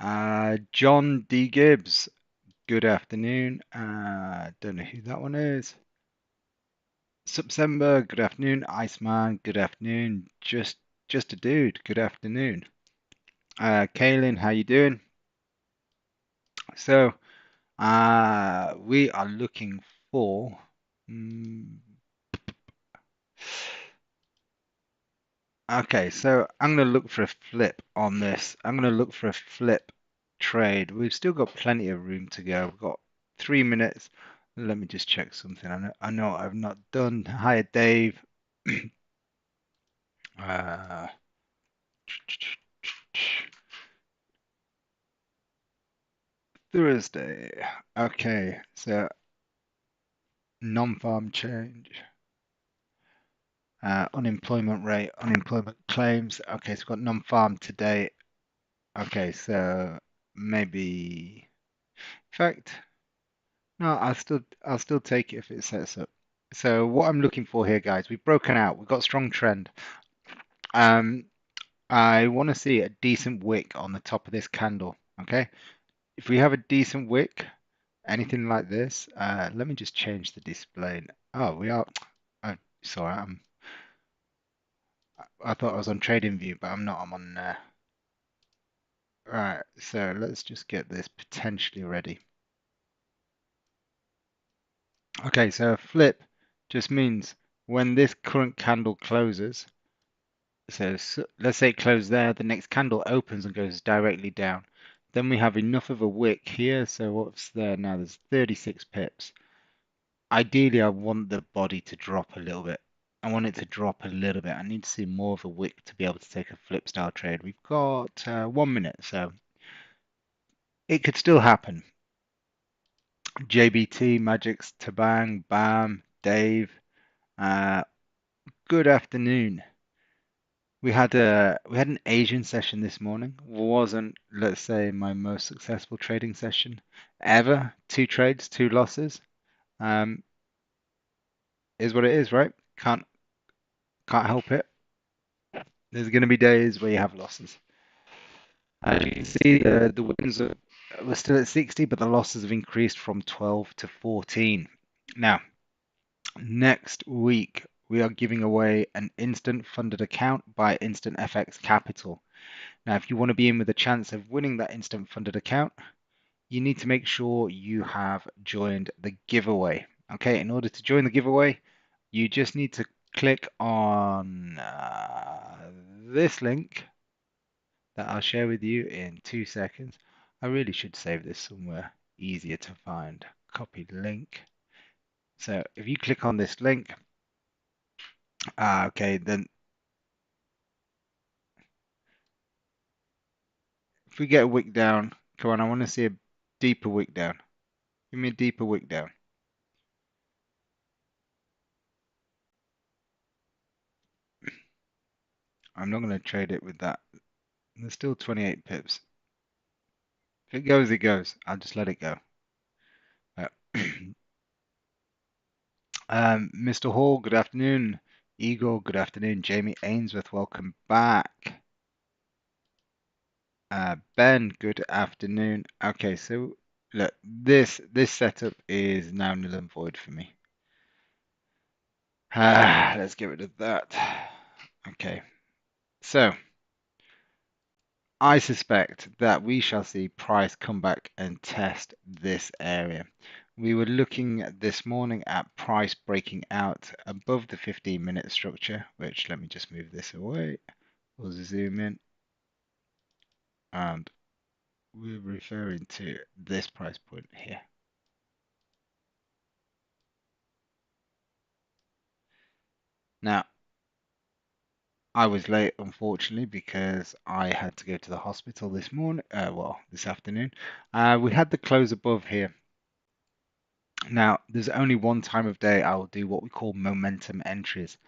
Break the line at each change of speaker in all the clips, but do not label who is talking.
live. John D. Gibbs, good afternoon. Don't know who that one is. September, good afternoon. Iceman, good afternoon. Just a dude, good afternoon. Kaylin, how you doing? So, we are looking for. Okay, so I'm going to look for a flip on this. I'm going to look for a flip trade. We've still got plenty of room to go. We've got 3 minutes. Let me just check something. I know I've not done. Hi, Dave. Uh, Thursday. Okay, so non-farm change. Unemployment rate, unemployment claims. Okay, so we've got non-farm today. Okay, so maybe. In fact, no, I'll still take it if it sets up. So what I'm looking for here, guys, we've broken out. We've got strong trend. Um, I want to see a decent wick on the top of this candle. Okay, if we have a decent wick, anything like this, let me just change the display. Oh, we are. Sorry, I thought I was on Trading View, but I'm not. I'm on. Right, so let's just get this potentially ready. Okay, so a flip just means when this current candle closes. So let's say it closed there, the next candle opens and goes directly down. Then we have enough of a wick here. So what's there now? There's 36 pips. Ideally, I want the body to drop a little bit. I want it to drop a little bit. I need to see more of a wick to be able to take a flip style trade. We've got 1 minute, so it could still happen. JBT, Magix, Tabang, Bam, Dave. Good afternoon. We had an Asian session this morning. Wasn't, let's say, my most successful trading session ever. 2 trades, 2 losses. Um, is what it is, right? Can't help it. There's going to be days where you have losses. As you can see, the wins were still at 60, but the losses have increased from 12 to 14. Now, next week we are giving away an instant funded account by Instant FX Capital. Now, if you want to be in with a chance of winning that instant funded account, you need to make sure you have joined the giveaway. Okay, in order to join the giveaway, you just need to click on this link that I'll share with you in 2 seconds. I really should save this somewhere easier to find. Copy link. So if you click on this link, okay, then if we get a wick down, come on, I want to see a deeper wick down. Give me a deeper wick down. I'm not going to trade it with that. There's still 28 pips. If it goes, it goes. I'll just let it go. Mr. Hall, good afternoon. Igor, good afternoon. Jamie Ainsworth, welcome back. Ben, good afternoon. Okay, so look, this setup is now null and void for me. Let's get rid of that. Okay, so I suspect that we shall see price come back and test this area. We were looking this morning at price breaking out above the 15-minute structure, which let me just move this away. We'll zoom in, and we're referring to this price point here. Now, I was late, unfortunately, because I had to go to the hospital this morning. Well, this afternoon. We had the close above here. Now, there's only one time of day I will do what we call momentum entries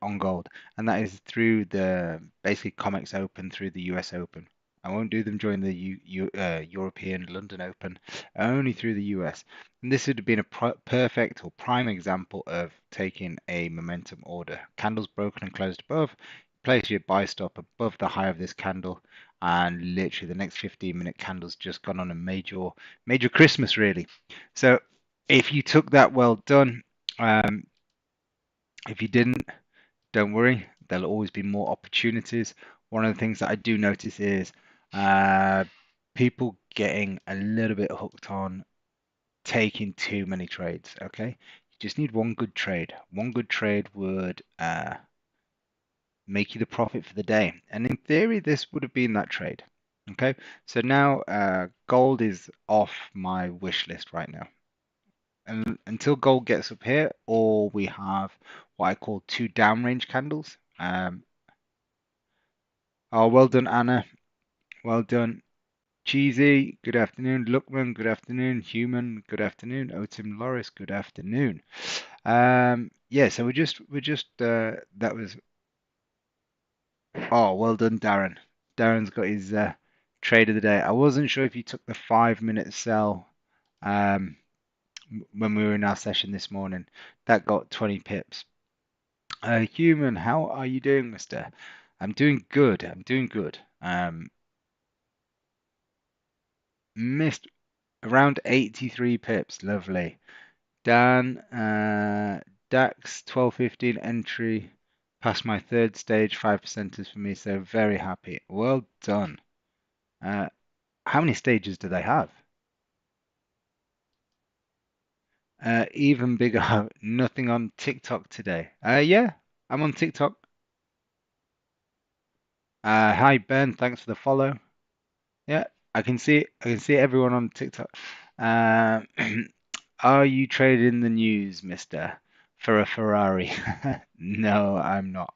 on gold, and that is through the basically COMEX Open, through the US Open. I won't do them during the European London Open, only through the US. And this would have been a perfect or prime example of taking a momentum order. Candles broken and closed above, place your buy stop above the high of this candle, and literally the next 15-minute candle's just gone on a major Christmas, really. So if you took that, well done. Um, if you didn't, don't worry, there'll always be more opportunities. One of the things that I do notice is uh, people getting a little bit hooked on taking too many trades. Okay, you just need one good trade. One good trade would make you the profit for the day. And in theory, this would have been that trade. Okay, so now gold is off my wish list right now. And until gold gets up here, or we have what I call two downrange candles. Oh, well done, Anna. Well done. Cheesy, good afternoon. Lookman, good afternoon. Human, good afternoon. Otim Loris, good afternoon. Yeah, so we're just that was oh, well done, Darren. Darren's got his trade of the day. I wasn't sure if you took the 5 minute sell um when we were in our session this morning. That got 20 pips. Human, how are you doing, mister? I'm doing good. I'm doing good. Missed around 83 pips. Lovely. Dan, DAX 1215 entry. Past my third stage, 5%ers for me, so very happy. Well done. Uh, how many stages do they have? Even bigger, nothing on TikTok today. Yeah, I'm on TikTok. Hi Ben, thanks for the follow. Yeah, I can see everyone on TikTok. Um, are you trading the news, mister, for a Ferrari? No, I'm not.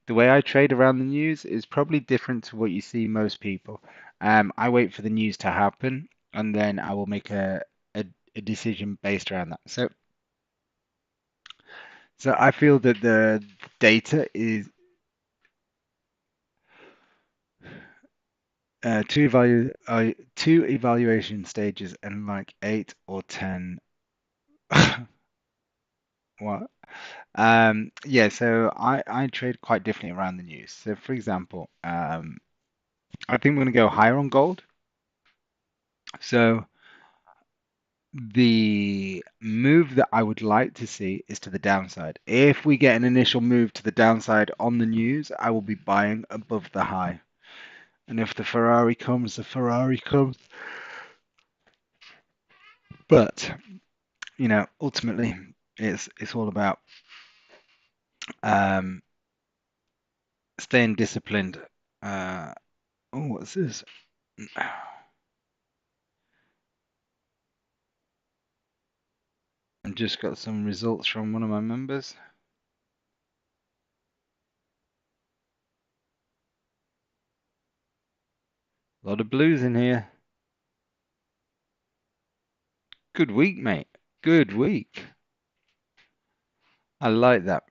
The way I trade around the news is probably different to what you see most people. I wait for the news to happen, and then I will make a decision based around that. So I feel that the data is two evaluation stages and like 8 or 10. What? Yeah, so I trade quite differently around the news. So for example, I think we're going to go higher on gold. So the move that I would like to see is to the downside. If we get an initial move to the downside on the news, I will be buying above the high. And if the Ferrari comes, the Ferrari comes. But ultimately, it's all about um, staying disciplined. Uh, oh, what's this? I've just got some results from one of my members. A lot of blues in here. Good week, mate. Good week. I like that.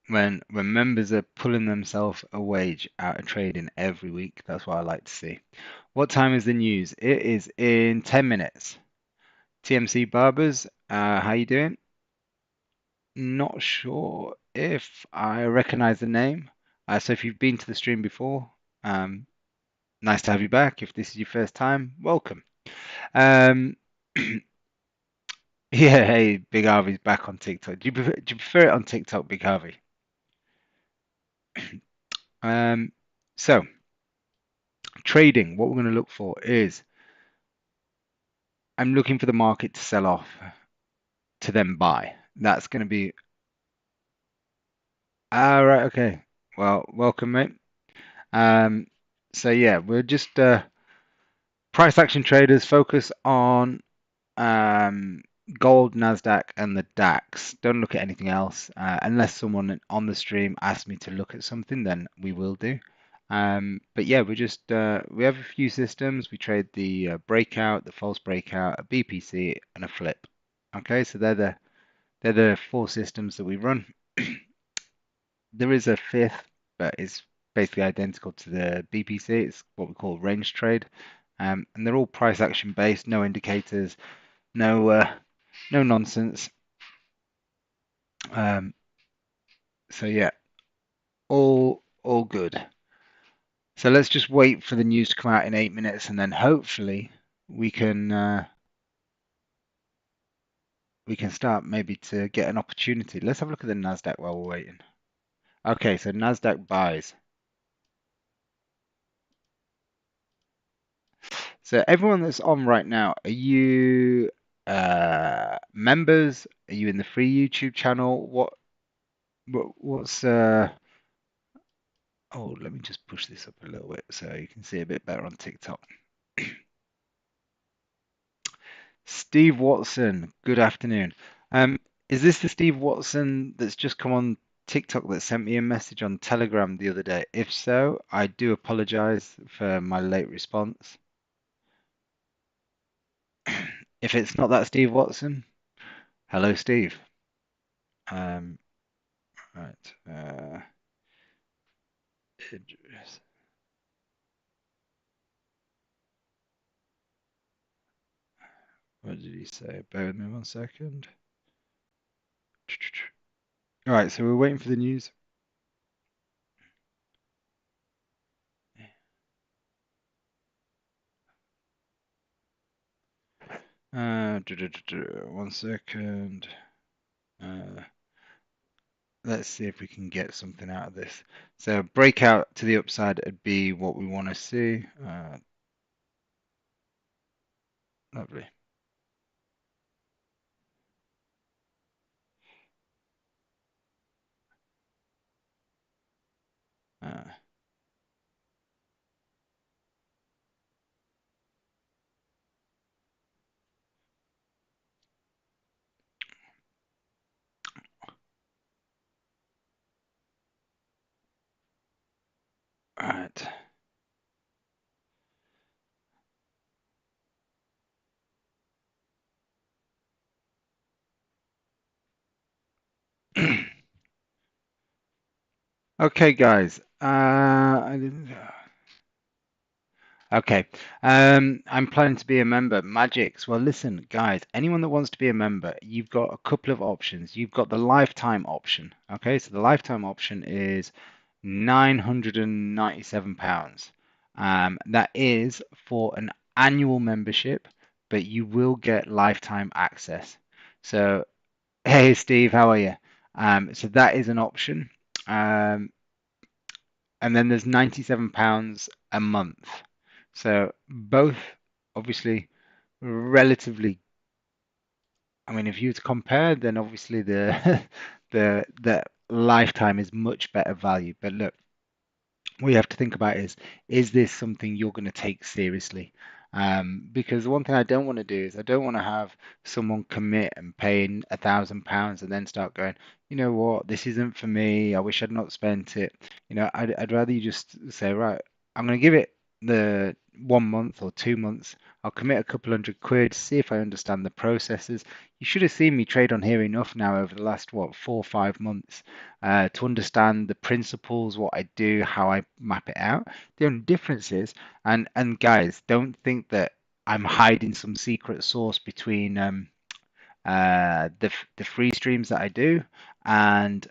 When members are pulling themselves a wage out of trading every week, that's what I like to see. What time is the news? It is in 10 minutes. TMC Barbers, how you doing? Not sure if I recognize the name. So if you've been to the stream before, um, nice to have you back. If this is your first time, welcome. Um, yeah, hey, Big Harvey's back on TikTok. Do you prefer it on TikTok, Big Harvey? Um, so trading, what we're going to look for is I'm looking for the market to sell off to then buy. That's going to be right. Okay. Well, welcome, mate. Um, so yeah, we're just price action traders focus on um, gold, NASDAQ, and the DAX. Don't look at anything else unless someone on the stream asks me to look at something, then we will do. But yeah, we have a few systems. We trade the breakout, the false breakout, a BPC, and a flip. Okay, so they're the four systems that we run. There is a fifth, but it's basically identical to the BPC. It's what we call range trade, and they're all price action based, no indicators, no nonsense. So yeah, all good. So let's just wait for the news to come out in 8 minutes, and then hopefully we can we can start maybe to get an opportunity. Let's have a look at the NASDAQ while we're waiting. Okay, so NASDAQ buys. So everyone that's on right now, are you members? Are you in the free YouTube channel? What's oh, let me just push this up a little bit so you can see a bit better on TikTok. Steve Watson, good afternoon. Um, is this the Steve Watson that's just come on TikTok that sent me a message on Telegram the other day? If so, I do apologize for my late response. If it's not that Steve Watson, hello, Steve. Um, right. Address. What did he say? Bear with me 1 second. All right, so we're waiting for the news. Uh, 1 second. Uh, let's see if we can get something out of this. So breakout to the upside would be what we want to see. Lovely. Uh, all right. Okay, guys. I didn't. Okay. I'm planning to be a member. Magix. Well, listen, guys, anyone that wants to be a member, you've got a couple of options. You've got the lifetime option. Okay, so the lifetime option is £997. That is for an annual membership, but you will get lifetime access. So, hey, Steve, how are you? So that is an option. Um, and then there's £97 a month. So both obviously relatively, I mean, if you were to compare, then obviously the the lifetime is much better value. But look, what you have to think about is this something you're going to take seriously? Because the one thing I don't want to do is I don't want to have someone commit and paying £1,000 and then start going, you know what, this isn't for me. I wish I'd not spent it. I'd rather you just say, right, I'm going to give it the 1 month or 2 months. I'll commit a couple £100, see if I understand the processes. You should have seen me trade on here enough now over the last, what, 4 or 5 months to understand the principles, what I do, how I map it out. The only difference is, and guys, don't think that I'm hiding some secret sauce between the free streams that I do and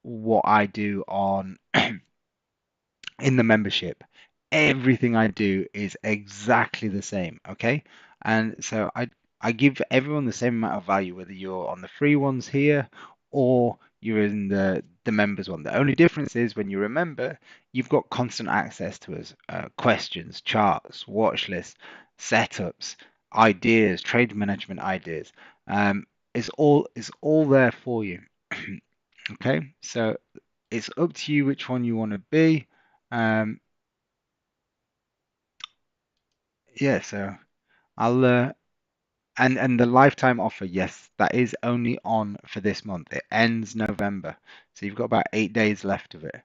what I do on in the membership. Everything I do is exactly the same, okay? And so I give everyone the same amount of value, whether you're on the free ones here or you're in the members one. The only difference is when you're a member, you've got constant access to us, questions, charts, watch lists, setups, ideas, trade management ideas. Um, it's all there for you. Okay, so it's up to you which one you want to be. Um, yeah, so I'll and the lifetime offer, yes, that is only on for this month. It ends November, so you've got about 8 days left of it.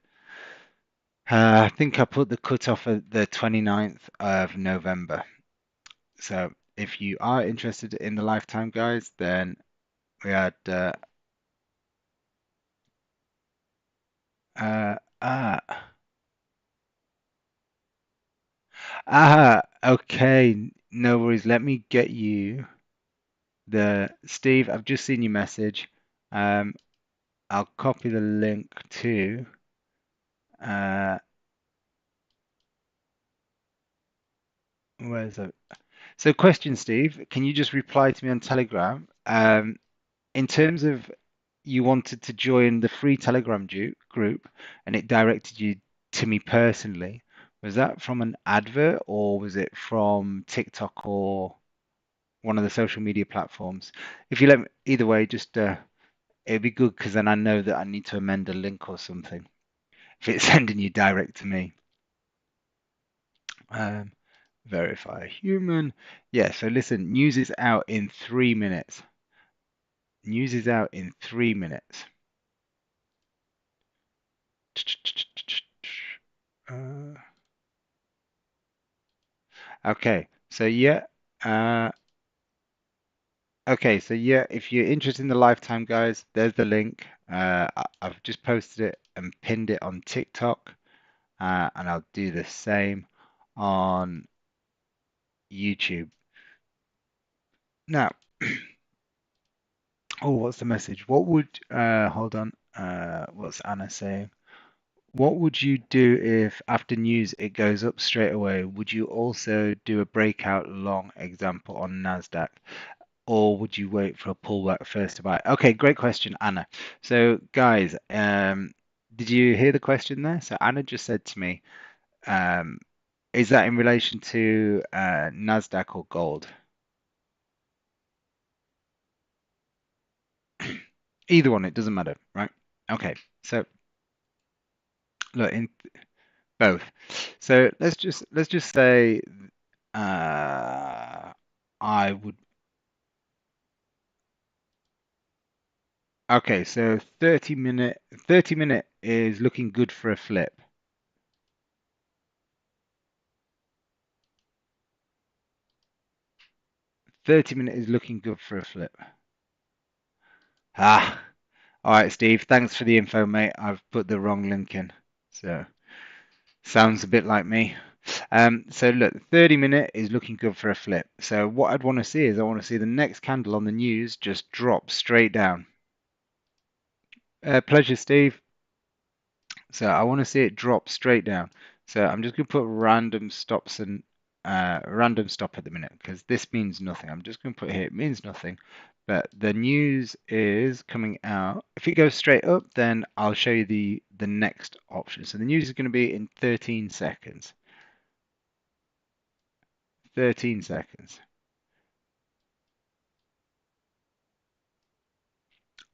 I think I put the cutoff at the 29th of November. So if you are interested in the lifetime, guys, then we had uh, ah okay, no worries. Let me get you the Steve. I've just seen your message. Um, I'll copy the link to where's that? So question, Steve, can you just reply to me on Telegram? In terms of you wanted to join the free Telegram group and it directed you to me personally, was that from an advert or was it from TikTok or one of the social media platforms? If you let me, either way, just it'd be good because then I know that I need to amend a link or something if it's sending you direct to me. Um, verify human. Yeah, so listen, news is out in 3 minutes. News is out in 3 minutes. Uh, okay, so yeah. Uh, okay, so yeah, if you're interested in the lifetime, guys, there's the link. I've just posted it and pinned it on TikTok, and I'll do the same on YouTube. Now, oh, what's the message? What would, hold on, what's Anna saying? What would you do if after news it goes up straight away? Would you also do a breakout long example on NASDAQ? Or would you wait for a pullback first to buy? Okay, great question, Anna. So, guys, did you hear the question there? So, Anna just said to me, um, is that in relation to NASDAQ or gold? Either one, it doesn't matter, right? Okay, so look in both. So let's just say I would. Okay, so 30 minute is looking good for a flip. 30 minute is looking good for a flip. Ah, all right, Steve. Thanks for the info, mate. I've put the wrong link in. So sounds a bit like me. So look, 30 minute is looking good for a flip. So what I'd want to see is I want to see the next candle on the news just drop straight down. Pleasure, Steve. So I want to see it drop straight down. So I'm just going to put random stops and random stop at the minute because this means nothing. I'm just going to put here, it means nothing. But the news is coming out. If it goes straight up, then I'll show you the next option. So the news is going to be in 13 seconds. 13 seconds.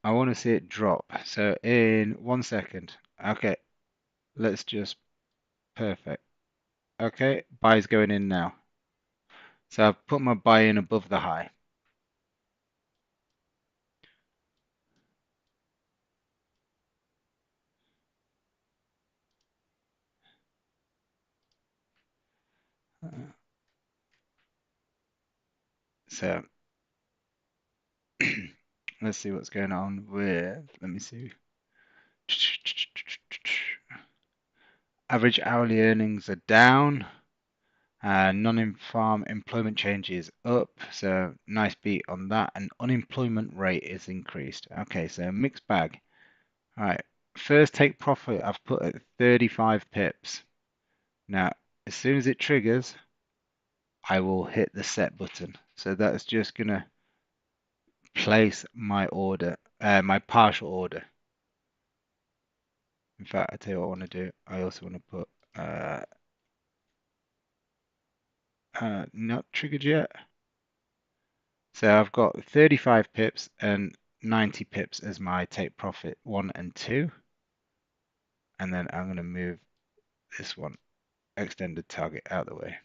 I want to see it drop. So in 1 second. Okay, let's just perfect. Okay, buy's going in now. So I've put my buy in above the high. So let's see what's going on with, let me see. Average hourly earnings are down. Non-farm employment change is up. So nice beat on that. And unemployment rate is increased. Okay, so mixed bag. All right. First take profit I've put at 35 pips. Now, as soon as it triggers, I will hit the set button. So that's just gonna place my order, my partial order. In fact, I tell you what I want to do. I also want to put not triggered yet. So I've got 35 pips and 90 pips as my take profit 1 and 2. And then I'm going to move this one, extended target, out of the way.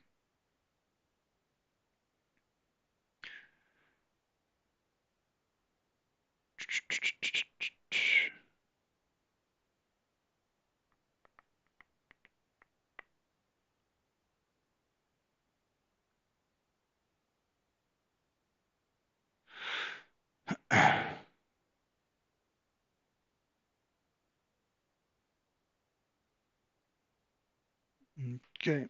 Okay.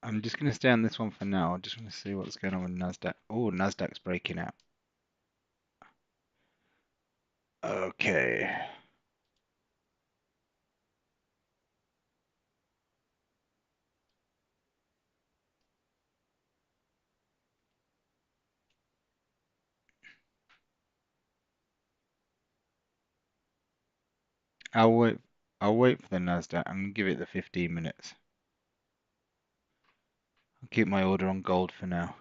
I'm just going to stay on this one for now. I just want to see what's going on with NASDAQ. Oh, NASDAQ's breaking out. Okay. I'll wait. I'll wait for the NASDAQ. I'm gonna give it the 15 minutes. I'll keep my order on gold for now.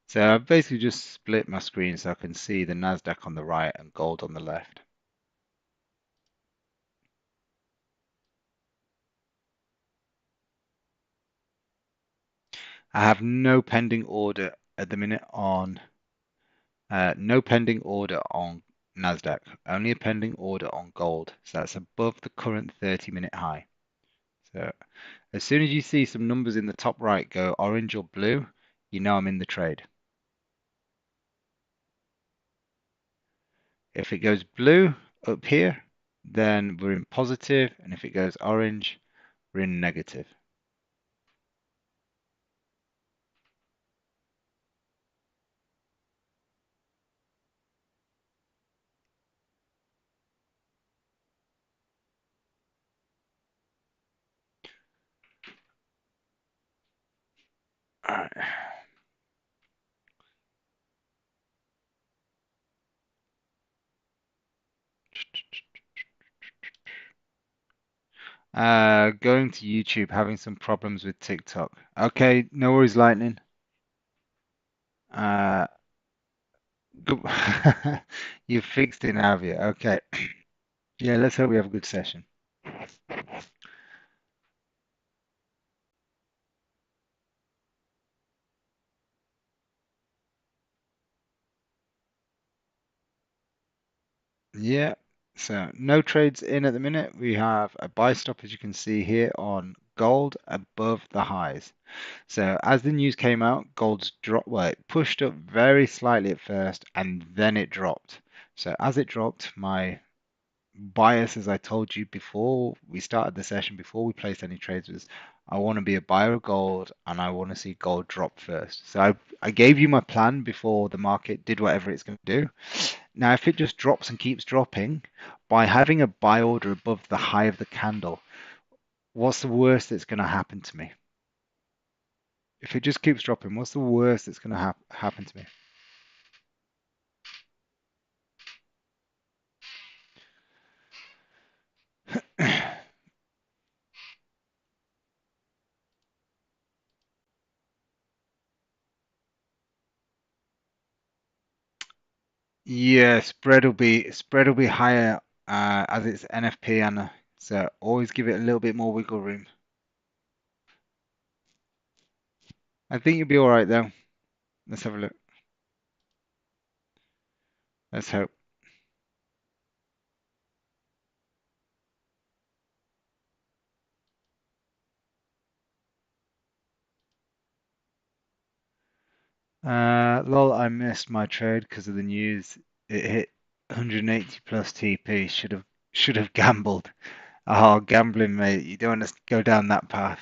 So I've basically just split my screen so I can see the NASDAQ on the right and gold on the left. I have no pending order at the minute on no pending order on NASDAQ, only a pending order on gold. So that's above the current 30-minute high. So as soon as you see some numbers in the top right go orange or blue, you know I'm in the trade. If it goes blue up here, then we're in positive, and if it goes orange, we're in negative. All right. Going to YouTube, having some problems with TikTok. Okay, no worries, Lightning. Uh, good. You fixed it, have you? Okay. Yeah, let's hope we have a good session. Yeah, so no trades in at the minute. We have a buy stop, as you can see here, on gold above the highs. So as the news came out, gold's dropped, well, it pushed up very slightly at first and then it dropped. So as it dropped, my bias, as I told you before we started the session, before we placed any trades, was I want to be a buyer of gold and I want to see gold drop first. So I gave you my plan before the market did whatever it's going to do. Now, if it just drops and keeps dropping, by having a buy order above the high of the candle, what's the worst that's going to happen to me? If it just keeps dropping, what's the worst that's going to happen to me? Yeah, spread will be higher as it's NFP, and so always give it a little bit more wiggle room. I think you'll be all right though. Let's have a look. Let's hope. Lol, I missed my trade because of the news. It hit 180 plus TP. Should have gambled. Oh, gambling, mate. You don't want to go down that path.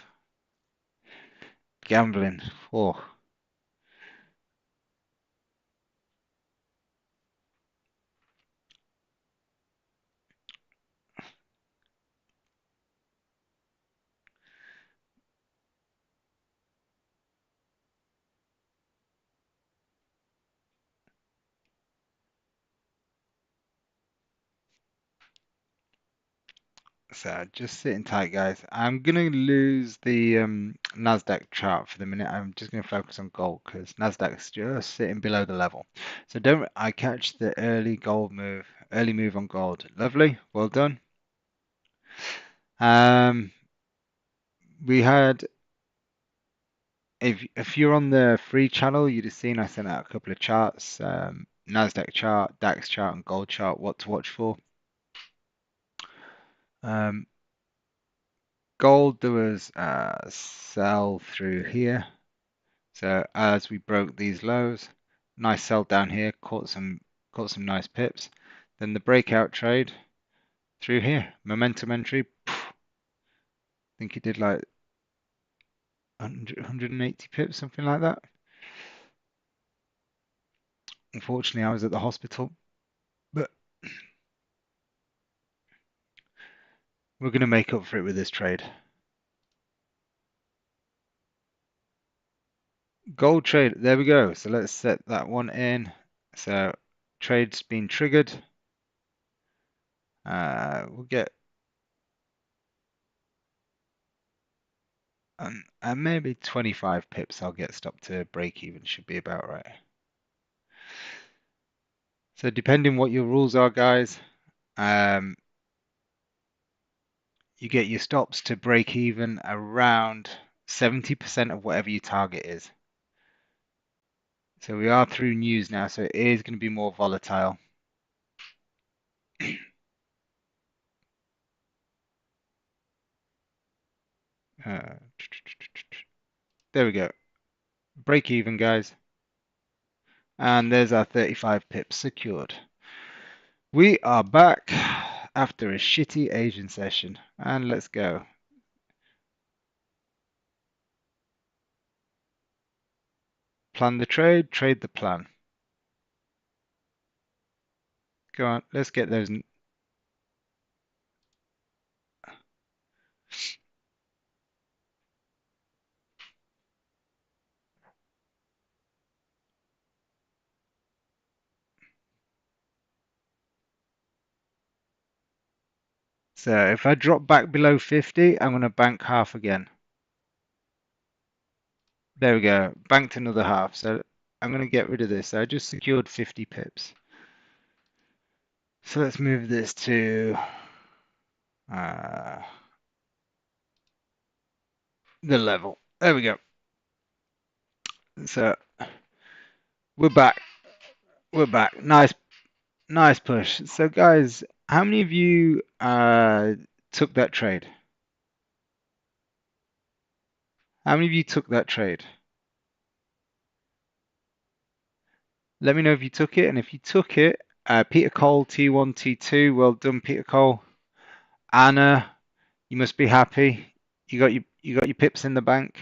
Gambling. Oh. So just sitting tight, guys. I'm gonna lose the Nasdaq chart for the minute. I'm just gonna focus on gold because Nasdaq's just sitting below the level. So don't I catch the early move on gold. Lovely, well done. Um, we had if you're on the free channel, you'd have seen I sent out a couple of charts, Nasdaq chart, DAX chart, and gold chart. What to watch for? Um, Gold there was sell through here. So as we broke these lows, nice sell down here, caught some nice pips. Then the breakout trade, through here. Momentum entry. I think he did like 180 pips, something like that. Unfortunately, I was at the hospital, but we're going to make up for it with this trade. Gold trade, there we go. So let's set that one in. So trade's been triggered. We'll get and maybe 25 pips I'll get stopped to break even, should be about right. So depending what your rules are, guys, you get your stops to break even around 70% of whatever your target is. So we are through news now, so it is going to be more volatile. There we go. Break even, guys. And there's our 35 pips secured. We are back after a shitty Asian session. And let's go. Plan the trade, trade the plan. Go on, let's get those. So if I drop back below 50, I'm going to bank half again. There we go. Banked another half. So I'm going to get rid of this. So I just secured 50 pips. So let's move this to the level. There we go. So we're back. We're back. Nice push. So guys, how many of you took that trade? How many of you took that trade? Let me know if you took it, and if you took it, Peter Cole, T1, T2, well done, Peter Cole. Anna, you must be happy. You got your pips in the bank.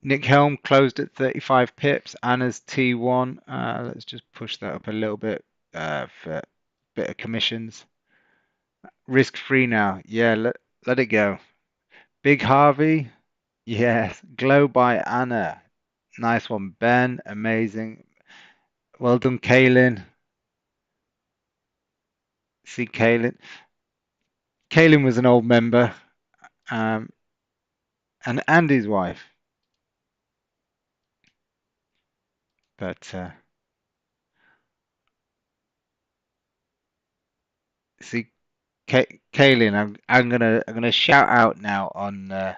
Nick Helm closed at 35 pips. Anna's T1. Let's just push that up a little bit for a bit of commissions. Risk free now. Yeah, let it go. Big Harvey. Yes. Glow by Anna. Nice one, Ben. Amazing. Well done, Kaylin. See Kaylin. Kaylin was an old member, um, and Andy's wife. But see, Kaylin, I'm gonna shout out now on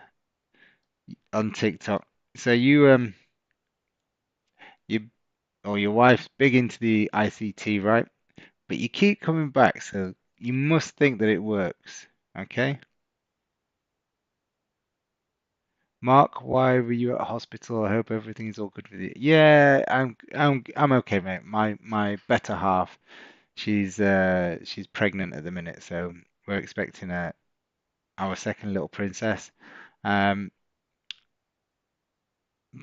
TikTok. So you or your wife's big into the ICT, right? But you keep coming back, so you must think that it works. Okay? Mark, why were you at hospital? I hope everything is all good with you. Yeah, I'm okay, mate. My better half, she's pregnant at the minute, so we're expecting our second little princess. Um,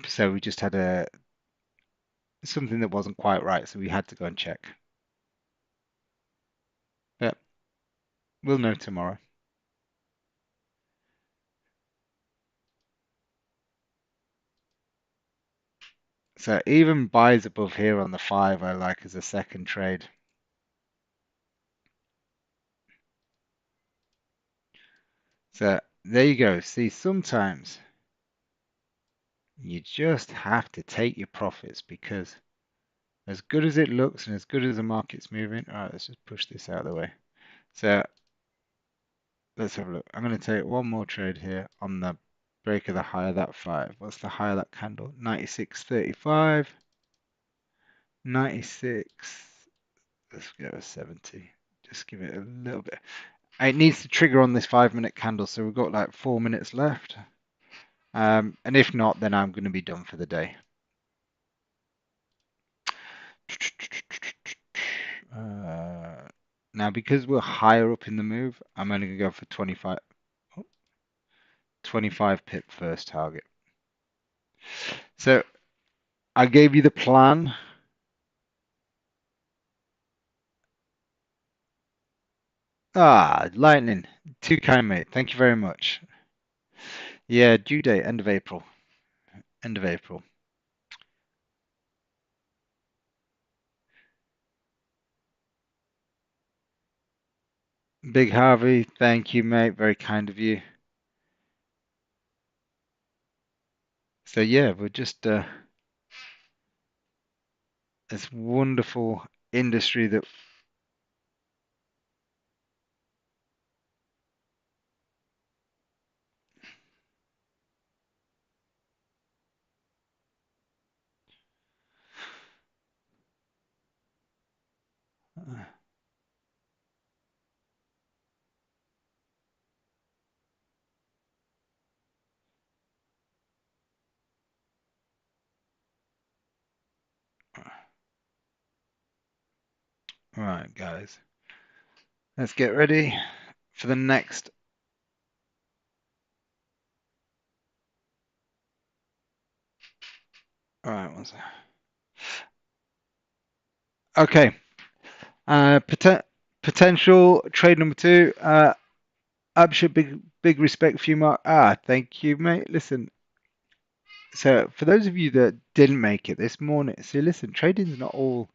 so we just had a something that wasn't quite right, so we had to go and check. But we'll know tomorrow. So even buys above here on the 5 I like as a second trade. So there you go. See, sometimes you just have to take your profits because as good as it looks and as good as the market's moving, all right, let's just push this out of the way. So let's have a look. I'm going to take one more trade here on the break of the high of that 5. What's the high of that candle? 96.35. 96. Let's go to 70. Just give it a little bit. It needs to trigger on this 5-minute candle, so we've got like 4 minutes left. And if not, then I'm going to be done for the day. Now, because we're higher up in the move, I'm only going to go for 25 pip first target. So I gave you the plan. Ah, lightning. Too kind, mate. Thank you very much. Yeah, due date, end of April. End of April. Big Harvey, thank you, mate. Very kind of you. So yeah, we're just this wonderful industry that all right, guys. Let's get ready for the next. All right, one second. Okay. Potential trade number two. Absha, big respect for you, Mark. Ah, thank you, mate. Listen, so for those of you that didn't make it this morning, so listen, trading's not all.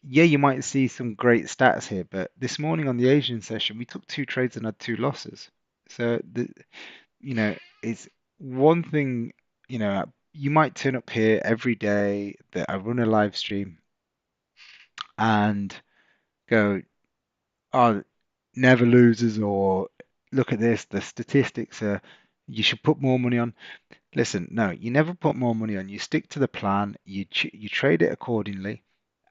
Yeah, you might see some great stats here, but this morning on the Asian session, we took two trades and had two losses. So it's one thing, you might turn up here every day that I run a live stream and go, oh, never loses, or look at this, the statistics are, you should put more money on. Listen, no, you never put more money on. You stick to the plan, you trade it accordingly.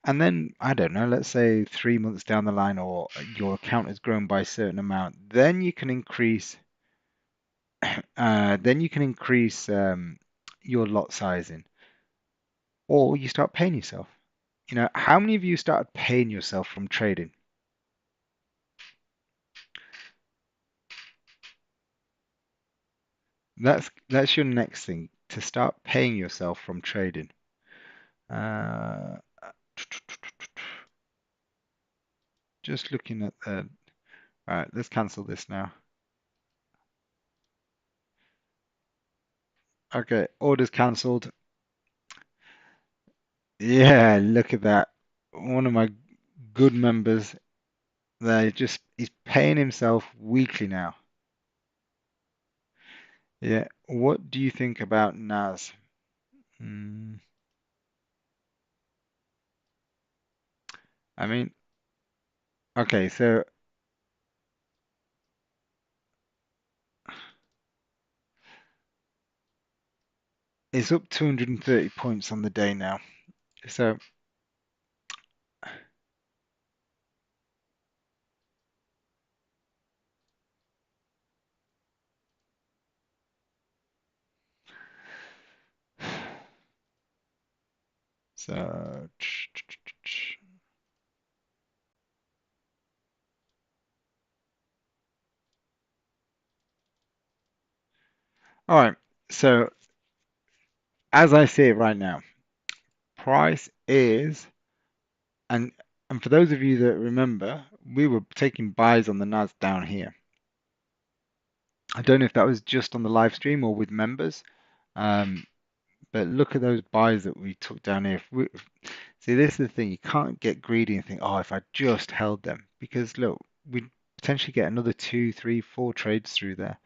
And then, I don't know, let's say 3 months down the line, or your account has grown by a certain amount, then you can increase your lot sizing, or you start paying yourself. How many of you started paying yourself from trading? That's your next thing, to start paying yourself from trading. Uh, just looking at the. All right, let's cancel this now. Okay, orders cancelled. Yeah, look at that. One of my good members, he's paying himself weekly now. Yeah. What do you think about NAS? Hmm, I mean, okay, so it's up 230 points on the day now. So, so, all right. So, as I see it right now, price is, and and for those of you that remember, we were taking buys on the NAS down here. I don't know if that was just on the live stream or with members, um, but look at those buys that we took down here. See, this is the thing. You can't get greedy and think, oh, if I just held them, because look, we'd potentially get another two, three, four trades through there.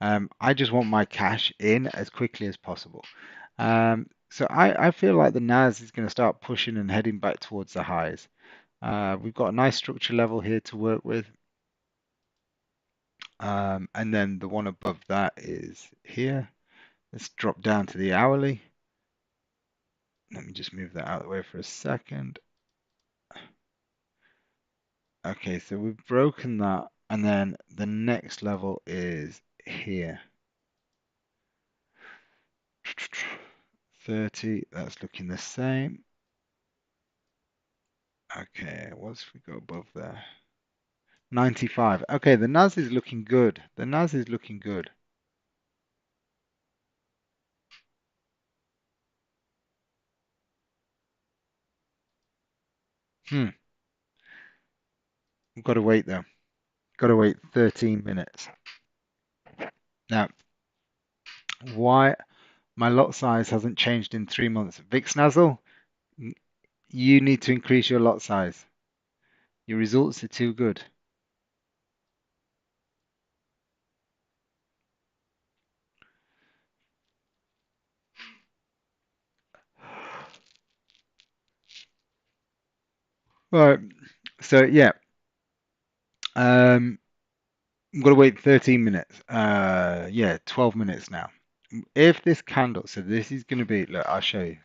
I just want my cash in as quickly as possible. So I feel like the NAS is going to start pushing and heading back towards the highs. We've got a nice structure level here to work with. And then the one above that is here. Let's drop down to the hourly. Let me just move that out of the way for a second. Okay, so we've broken that, and then the next level is here. 30, that's looking the same. Okay, what's we got above there? 95. Okay, the NAS is looking good. The NAS is looking good. Hmm. We've got to wait though. Got to wait 13 minutes. Now, why my lot size hasn't changed in 3 months? Vic Snazzle, you need to increase your lot size. Your results are too good. Right. So yeah, I'm gonna wait 13 minutes. Yeah, 12 minutes now. If this candle, so this is gonna be, look, I'll show you.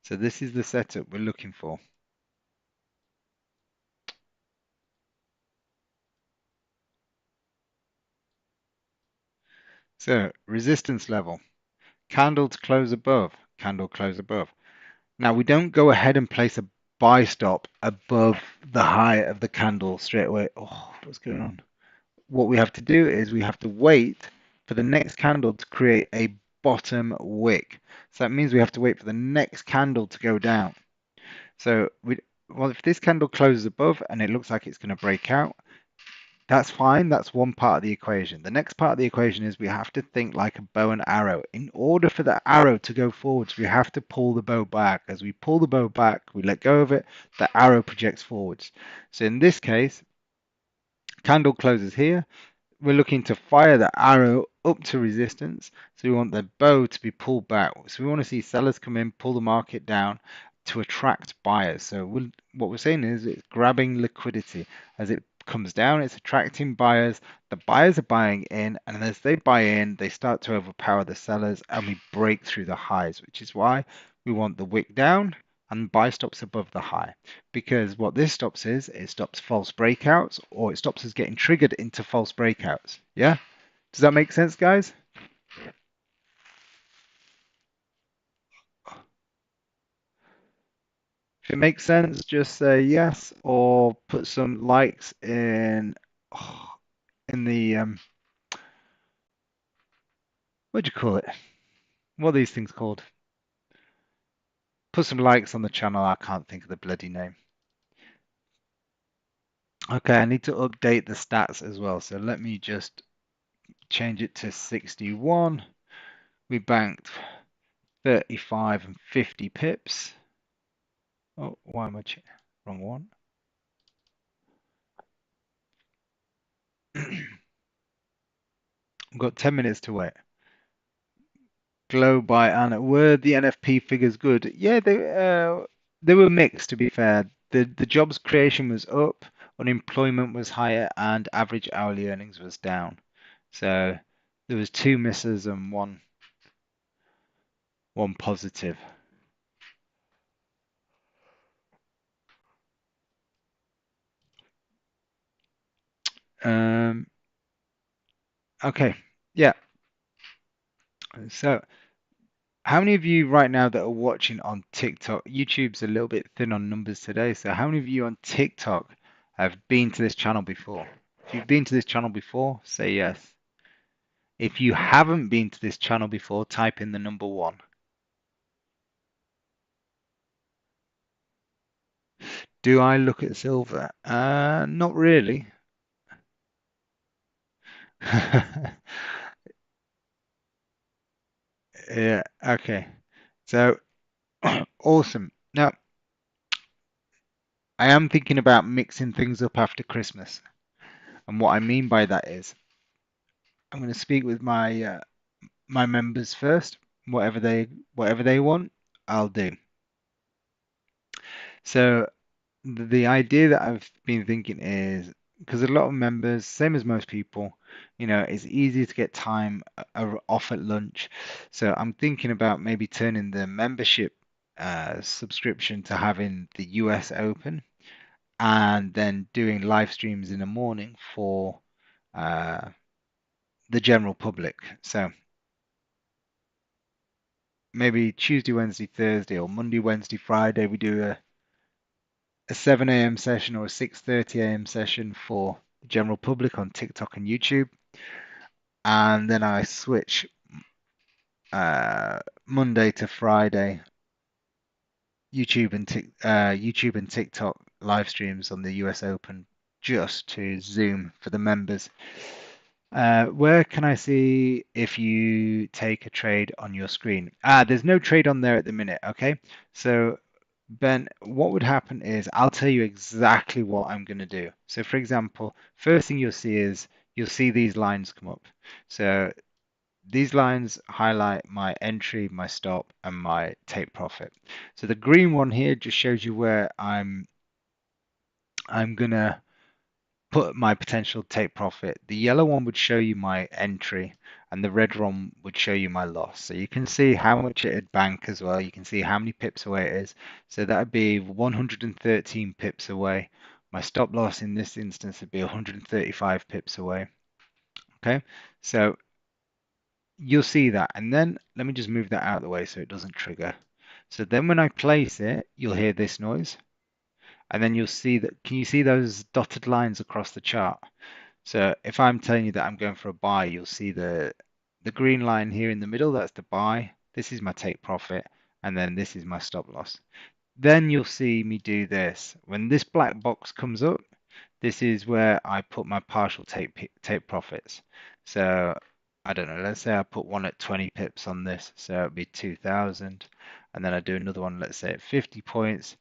So this is the setup we're looking for. So resistance level, candle to close above, candle close above. Now we don't go ahead and place a buy stop above the high of the candle straight away. Oh, what's going on? What we have to do is we have to wait for the next candle to create a bottom wick. So that means we have to wait for the next candle to go down. So well, if this candle closes above and it looks like it's going to break out, that's fine. That's one part of the equation. The next part of the equation is we have to think like a bow and arrow. In order for the arrow to go forwards, we have to pull the bow back. As we pull the bow back, we let go of it, the arrow projects forwards. So in this case, candle closes here. We're looking to fire the arrow up to resistance. So we want the bow to be pulled back. So we want to see sellers come in, pull the market down to attract buyers. So what we're saying is it's grabbing liquidity. As it comes down, it's attracting buyers. The buyers are buying in, and as they buy in, they start to overpower the sellers, and we break through the highs, which is why we want the wick down and buy stops above the high. Because what this stops is it stops false breakouts, or it stops us getting triggered into false breakouts. Yeah? Does that make sense, guys? If it makes sense, just say yes or put some likes in the what do you call it? What are these things called? Put some likes on the channel. I can't think of the bloody name. Okay, I need to update the stats as well. So let me just change it to 61. We banked 35 and 50 pips. Oh, why am I wrong one? We've got 10 minutes to wait. Glow by Anna. Were the NFP figures good? Yeah, they were mixed, to be fair. The jobs creation was up, unemployment was higher, and average hourly earnings was down. So there was two misses and one positive. Um, okay, yeah. So how many of you right now that are watching on TikTok? YouTube's a little bit thin on numbers today, so how many of you on TikTok have been to this channel before? If you've been to this channel before, say yes. If you haven't been to this channel before, type in the number one. Do I look at silver? Not really. Yeah, okay. So awesome. Now, I am thinking about mixing things up after Christmas. And what I mean by that is I'm going to speak with my members first. Whatever they want, I'll do. So the idea that I've been thinking is because a lot of members, same as most people, it's easy to get time off at lunch. So I'm thinking about maybe turning the membership subscription to having the US open and then doing live streams in the morning for uh, the general public. So maybe Tuesday, Wednesday, Thursday, or Monday, Wednesday, Friday, we do a 7 a.m. session or a 6:30 a.m. session for the general public on TikTok and YouTube. And then I switch Monday to Friday, YouTube and TikTok live streams on the US Open just to Zoom for the members. Where can I see if you take a trade on your screen? There's no trade on there at the minute. Okay, so Ben, what would happen is I'll tell you exactly what I'm going to do. So, for example, first thing you'll see is you'll see these lines come up. So these lines highlight my entry, my stop, and my take profit. So the green one here just shows you where I'm gonna put my potential take profit. The yellow one would show you my entry, and the red one would show you my loss. So you can see how much it'd bank as well. You can see how many pips away it is. So that would be 113 pips away. My stop loss in this instance would be 135 pips away. Okay, so you'll see that. And then let me just move that out of the way so it doesn't trigger. So then when I place it, you'll hear this noise. And then you'll see that, can you see those dotted lines across the chart? So if I'm telling you that I'm going for a buy, you'll see the green line here in the middle, that's the buy. This is my take profit, and then this is my stop loss. Then you'll see me do this. When this black box comes up, this is where I put my partial take profits. So I don't know, let's say I put one at 20 pips on this, so it'd be 2,000. And then I do another one, let's say at 50 points.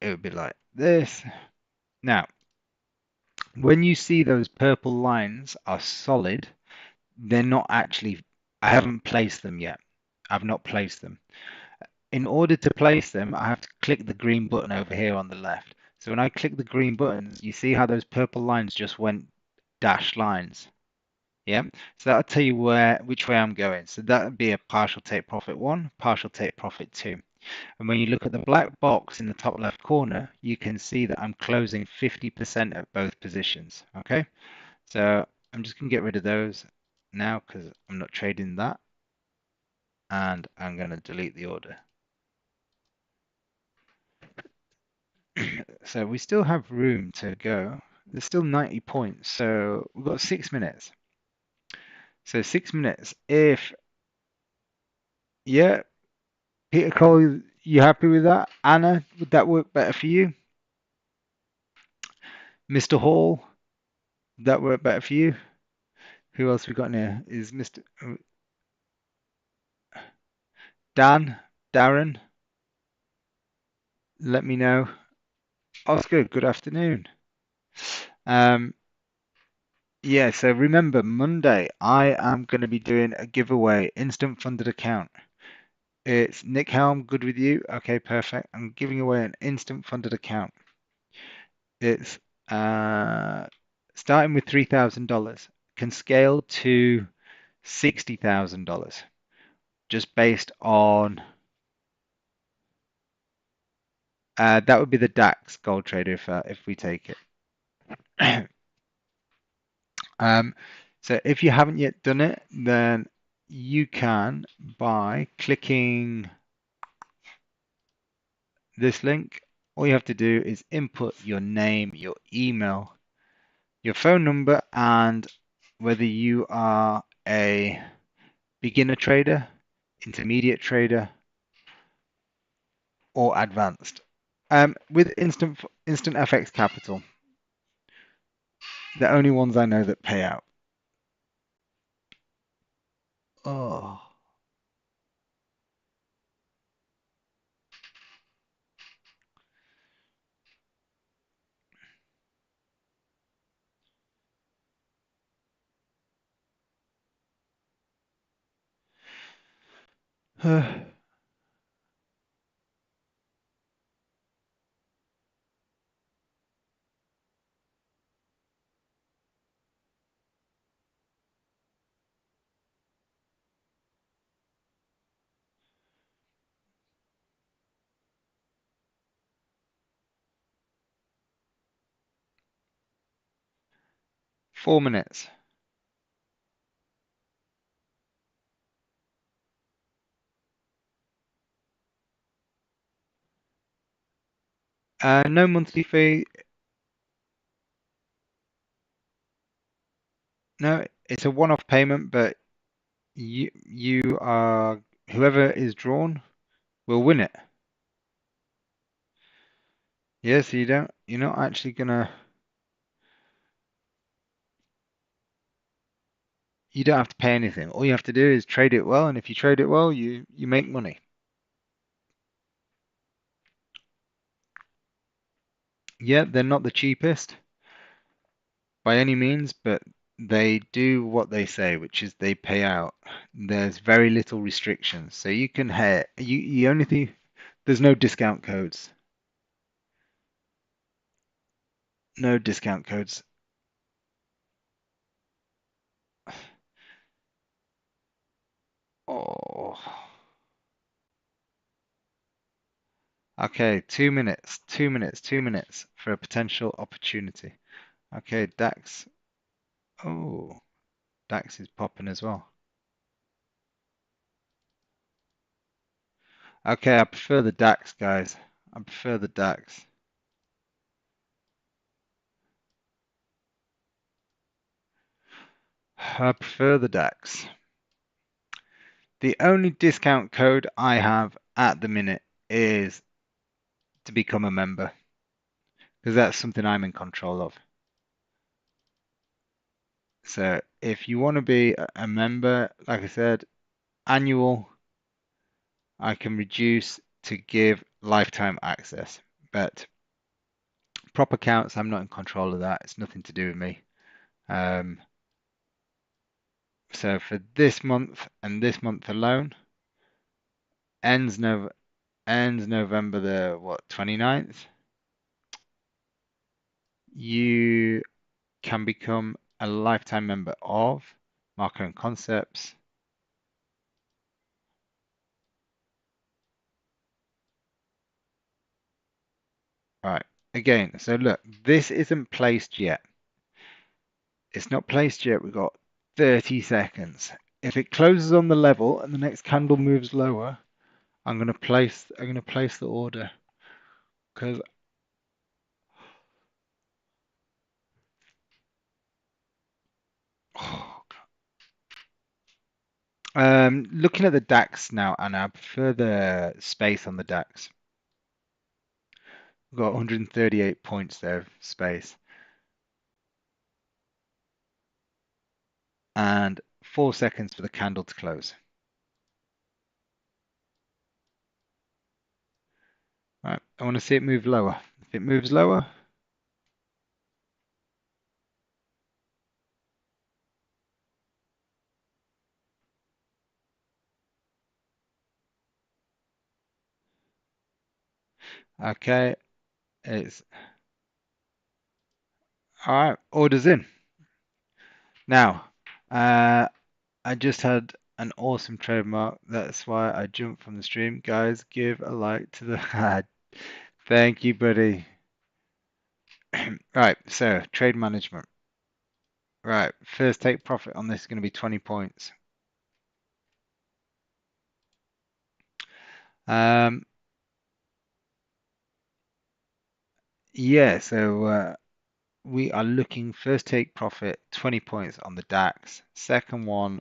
It would be like this. Now, when you see those purple lines are solid, they're not actually, I haven't placed them yet. I've not placed them. In order to place them, I have to click the green button over here on the left. So when I click the green buttons, you see how those purple lines just went dashed lines. Yeah, so that'll tell you which way I'm going. So that would be a partial take profit one, partial take profit two. And when you look at the black box in the top left corner, you can see that I'm closing 50% at both positions. Okay, so I'm just going to get rid of those now because I'm not trading that. And I'm going to delete the order. So we still have room to go. There's still 90 points. So we've got 6 minutes. So 6 minutes. Yeah, Peter Cole, you happy with that? Anna, would that work better for you? Mr. Hall, would that work better for you? Who else we got in here? Is Mr. Darren? Let me know. Oscar, good afternoon. Yeah, so remember, Monday, I am going to be doing a giveaway, instant funded account. It's Nick Helm, good with you? Okay, perfect. I'm giving away an instant funded account. It's starting with $3,000, can scale to $60,000 just based on that would be the DAX gold trader if we take it. So if you haven't yet done it, then you can by clicking this link. All you have to do is input your name, your email, your phone number, and whether you are a beginner trader, intermediate trader, or advanced. With instant FX Capital, the only ones I know that pay out. Oh. 4 minutes. No monthly fee. No, it's a one-off payment, but you are whoever is drawn will win it. Yeah, so you're not actually gonna you don't have to pay anything. All you have to do is trade it well, and if you trade it well, you make money. Yeah, they're not the cheapest by any means, but they do what they say, which is they pay out. There's very little restrictions, so you can hit you only thing there's no discount codes. No discount codes. Oh, okay, 2 minutes, 2 minutes, 2 minutes for a potential opportunity. Okay, DAX. Oh, DAX is popping as well. Okay, I prefer the DAX, guys. I prefer the DAX. I prefer the DAX. The only discount code I have at the minute is to become a member, because that's something I'm in control of. So if you want to be a member, like I said, annual, I can reduce to give lifetime access. But prop accounts, I'm not in control of that. It's nothing to do with me. Um, so for this month and this month alone, ends Nov ends November the what 29th, you can become a lifetime member of Mark Owen Concepts. All right. Again, so look, this isn't placed yet. It's not placed yet. We've got 30 seconds. If it closes on the level and the next candle moves lower, I'm gonna place the order because looking at the DAX now, and I prefer the space on the DAX. We've got 138 points there of space and 4 seconds for the candle to close. All right, I want to see it move lower. If it moves lower, okay, it's all right. Orders in. Now, I just had an awesome trademark. That's why I jumped from the stream. Guys, give a like to the ad. Thank you, buddy. Right, so trade management. Right, first take profit on this is going to be 20 points. Um, yeah, so we are looking first take profit 20 points on the DAX. Second one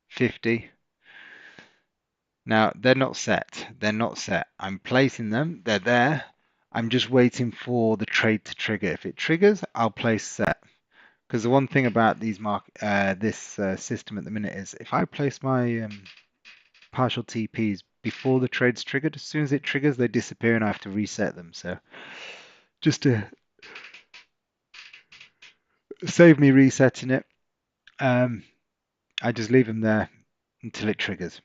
50. Now, they're not set. They're not set. I'm placing them. They're there. I'm just waiting for the trade to trigger. If it triggers, I'll place set. Because the one thing about this system at the minute is if I place my partial TPs before the trade's triggered, as soon as it triggers, they disappear and I have to reset them. So just to save me resetting it, um, I just leave them there until it triggers.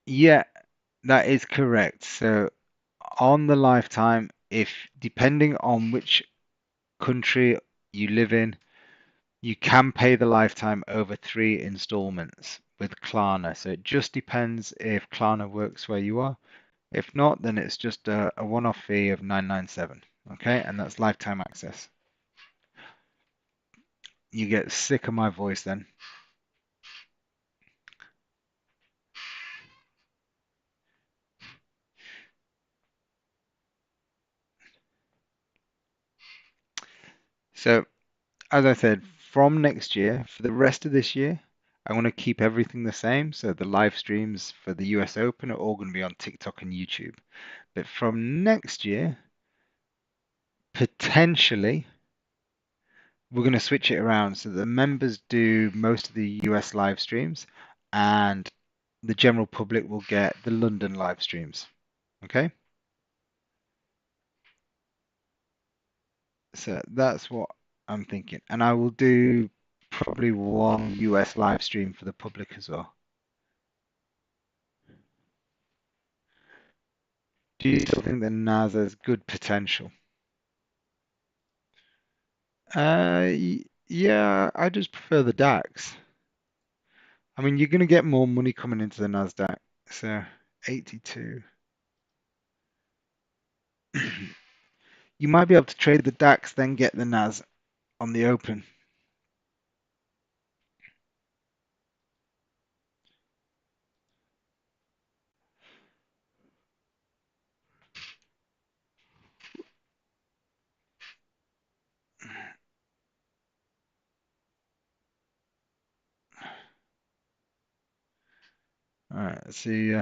Yeah, that is correct. So on the lifetime, if depending on which country you live in, you can pay the lifetime over 3 installments with Klarna. So it just depends if Klarna works where you are. If not, then it's just a one-off fee of 997. Okay, and that's lifetime access. You get sick of my voice then. So, as I said, from next year, for the rest of this year, I want to keep everything the same. So the live streams for the US Open are all going to be on TikTok and YouTube. But from next year, potentially, we're going to switch it around so the members do most of the US live streams and the general public will get the London live streams. Okay? So that's what I'm thinking. And I will do probably one US live stream for the public as well. Do you still think that NAS has good potential? Yeah, I just prefer the DAX. I mean, you're going to get more money coming into the NASDAQ. So 82. You might be able to trade the DAX, then get the NAS on the open. All right, let's see.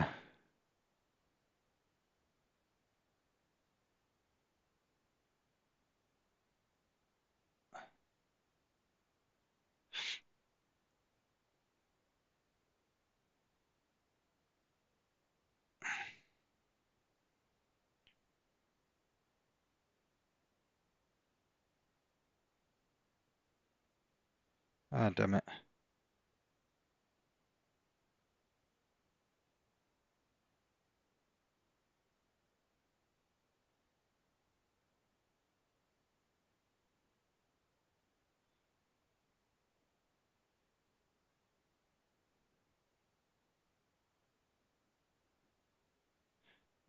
Ah, damn it.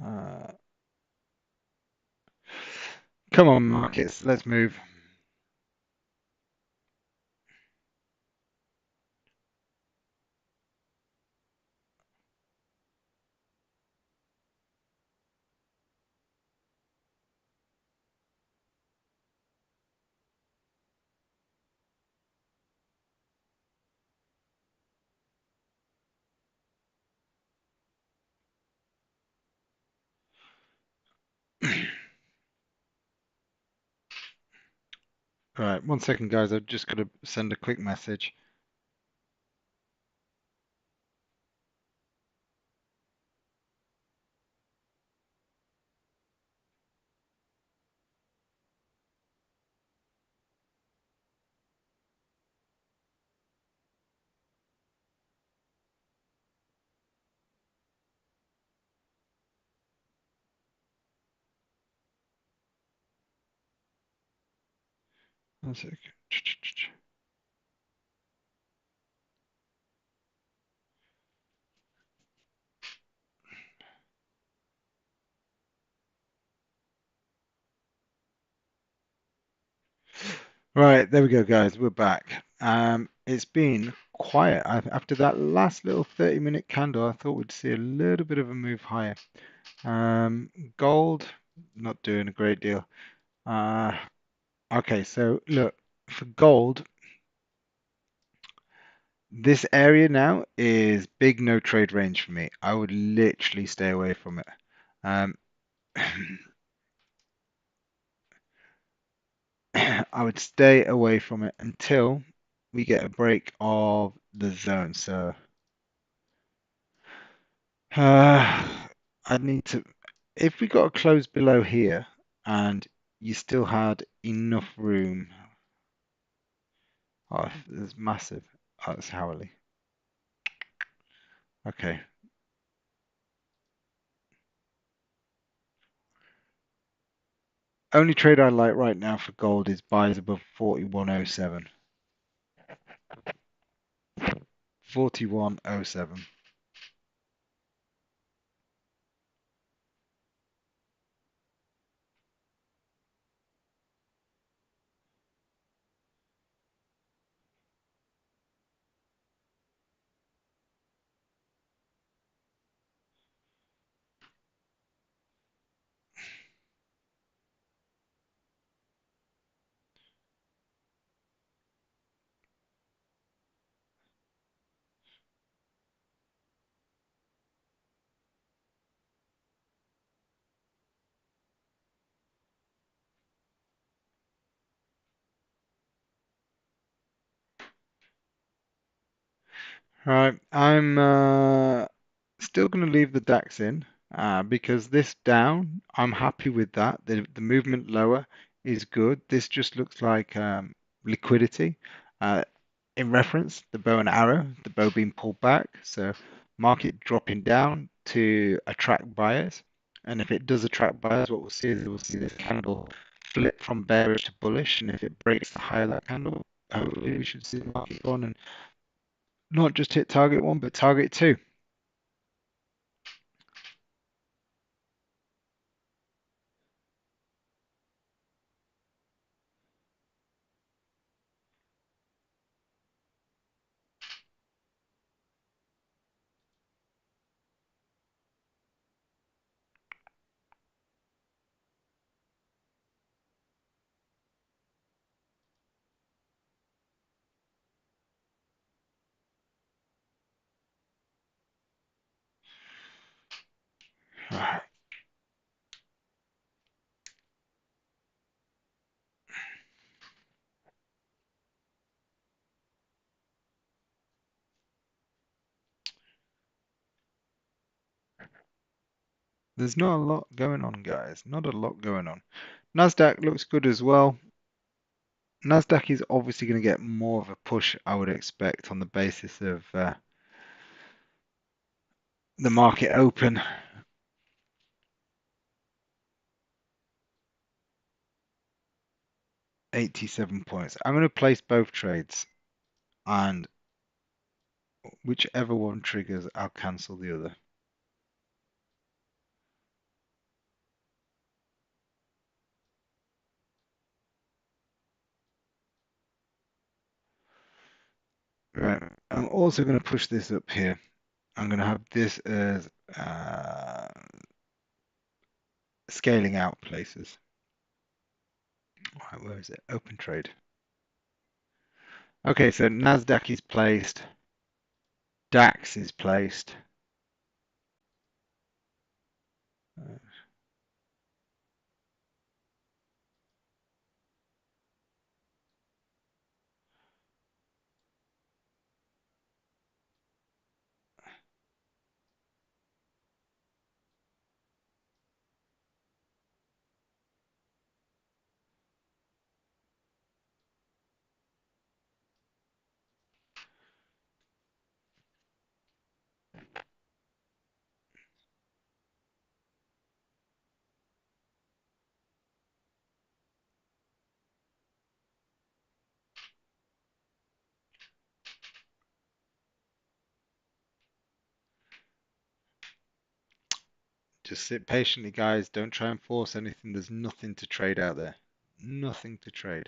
Uh, Come on, markets, let's move. All right, 1 second, guys. I've just got to send a quick message. 1 second. Right, there we go, guys. We're back. It's been quiet. After that last little 30-minute candle, I thought we'd see a little bit of a move higher. Gold, not doing a great deal. Uh, okay, so look, for gold, this area now is big no trade range for me. I would literally stay away from it. Um, I would stay away from it until we get a break of the zone. So I'd need to, if we got a close below here and you still had enough room. Oh, it's massive. Oh, it's hourly. Okay. Only trade I like right now for gold is buys above 41.07. 41.07. Right, I'm still going to leave the DAX in because this down, I'm happy with that. The movement lower is good. This just looks like liquidity. Uh, in reference, the bow and arrow, the bow being pulled back. So market dropping down to attract buyers. And if it does attract buyers, what we'll see is we'll see this candle flip from bearish to bullish. And if it breaks the high of that candle, hopefully we should see the market go on and not just hit target one, but target two. There's not a lot going on, guys. Not a lot going on. NASDAQ looks good as well. NASDAQ is obviously going to get more of a push, I would expect, on the basis of the market open. 87 points. I'm going to place both trades, and whichever one triggers, I'll cancel the other. Right. I'm also going to push this up here. I'm going to have this as scaling out places. Right, where is it? Open trade. Okay, so NASDAQ is placed. DAX is placed. Just sit patiently, guys. Don't try and force anything. There's nothing to trade out there. Nothing to trade.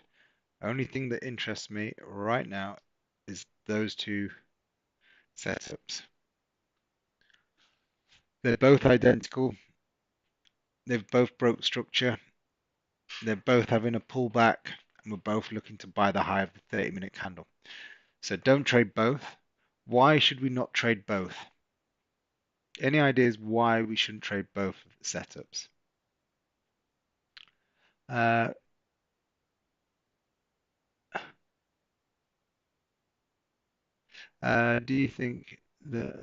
Only thing that interests me right now is those two setups. They're both identical. They've both broke structure. They're both having a pullback, and we're both looking to buy the high of the 30-minute candle. So don't trade both. Why should we not trade both? Any ideas why we shouldn't trade both of the setups? Uh, do you think that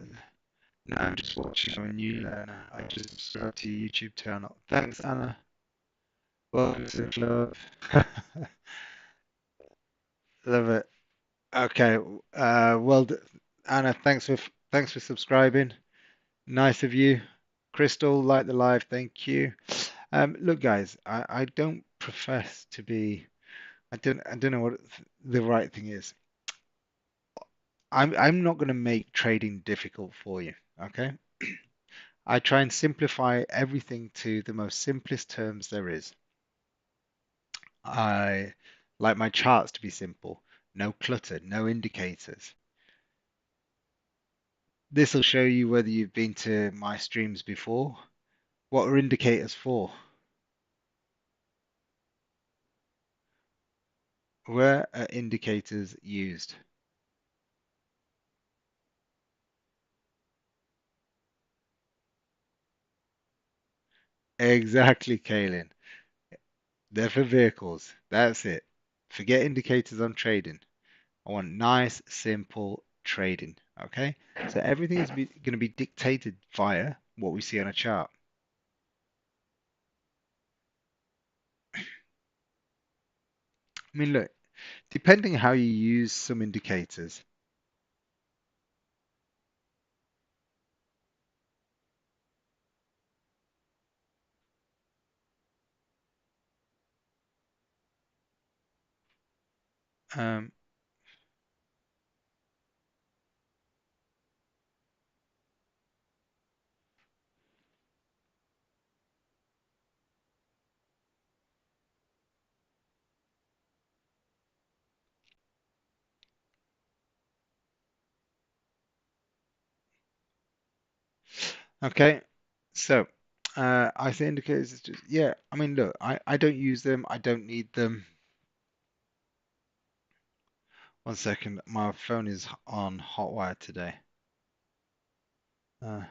No, I'm just watching on you, Anna. I just subscribed to your YouTube channel. Thanks, Anna. Welcome to the club. Love it. Okay. Well, Anna, thanks for subscribing. Nice of you. Crystal, like the live. Thank you. Look, guys, I don't profess to be. I don't know what the right thing is. I'm not going to make trading difficult for you. Okay. I try and simplify everything to the most simplest terms there is. I like my charts to be simple, no clutter, no indicators. This will show you whether you've been to my streams before. What are indicators for? Where are indicators used? Exactly, Kaylin. They're for vehicles. That's it. Forget indicators on trading. I want nice, simple trading. Okay, so everything is going to be dictated via what we see on a chart. I mean, look, depending how you use some indicators. Um, okay, so I say indicators is just, yeah, I mean, look, I don't use them, I don't need them. One second, my phone is on hotwire today. Uh,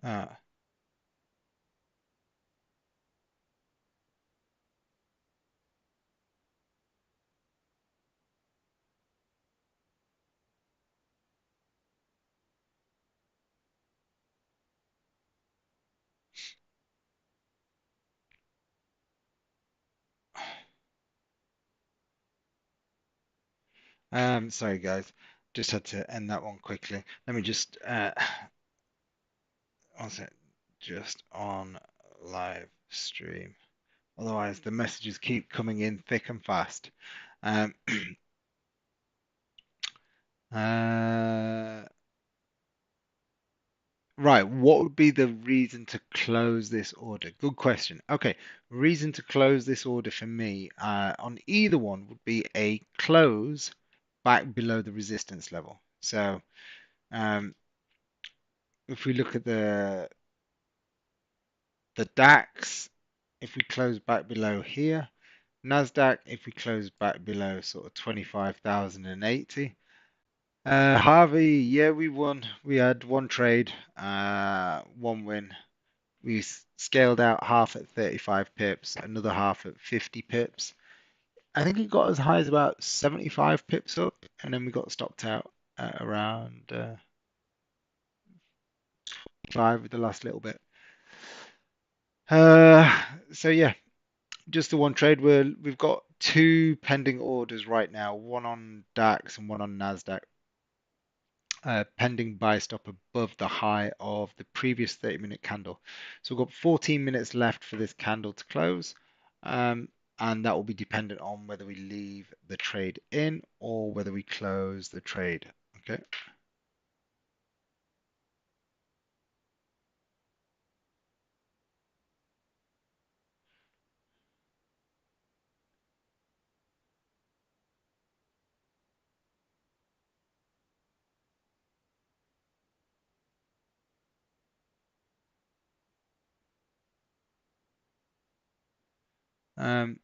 uh, Sorry guys, just had to end that one quickly. Let me just one sec, just on live stream. Otherwise, the messages keep coming in thick and fast. Um, uh, right, what would be the reason to close this order? Good question. Okay, reason to close this order for me on either one would be a close back below the resistance level. So um, if we look at the DAX, if we close back below here, NASDAQ, if we close back below sort of 25,080. Harvey, yeah, we won. We had one trade, one win. We scaled out half at 35 pips, another half at 50 pips. I think it got as high as about 75 pips up, and then we got stopped out at around 5 with the last little bit. So yeah, just the one trade. We've got two pending orders right now, one on DAX and one on NASDAQ. Pending buy stop above the high of the previous 30-minute candle. So we've got 14 minutes left for this candle to close, and that will be dependent on whether we leave the trade in or whether we close the trade. Okay. Um,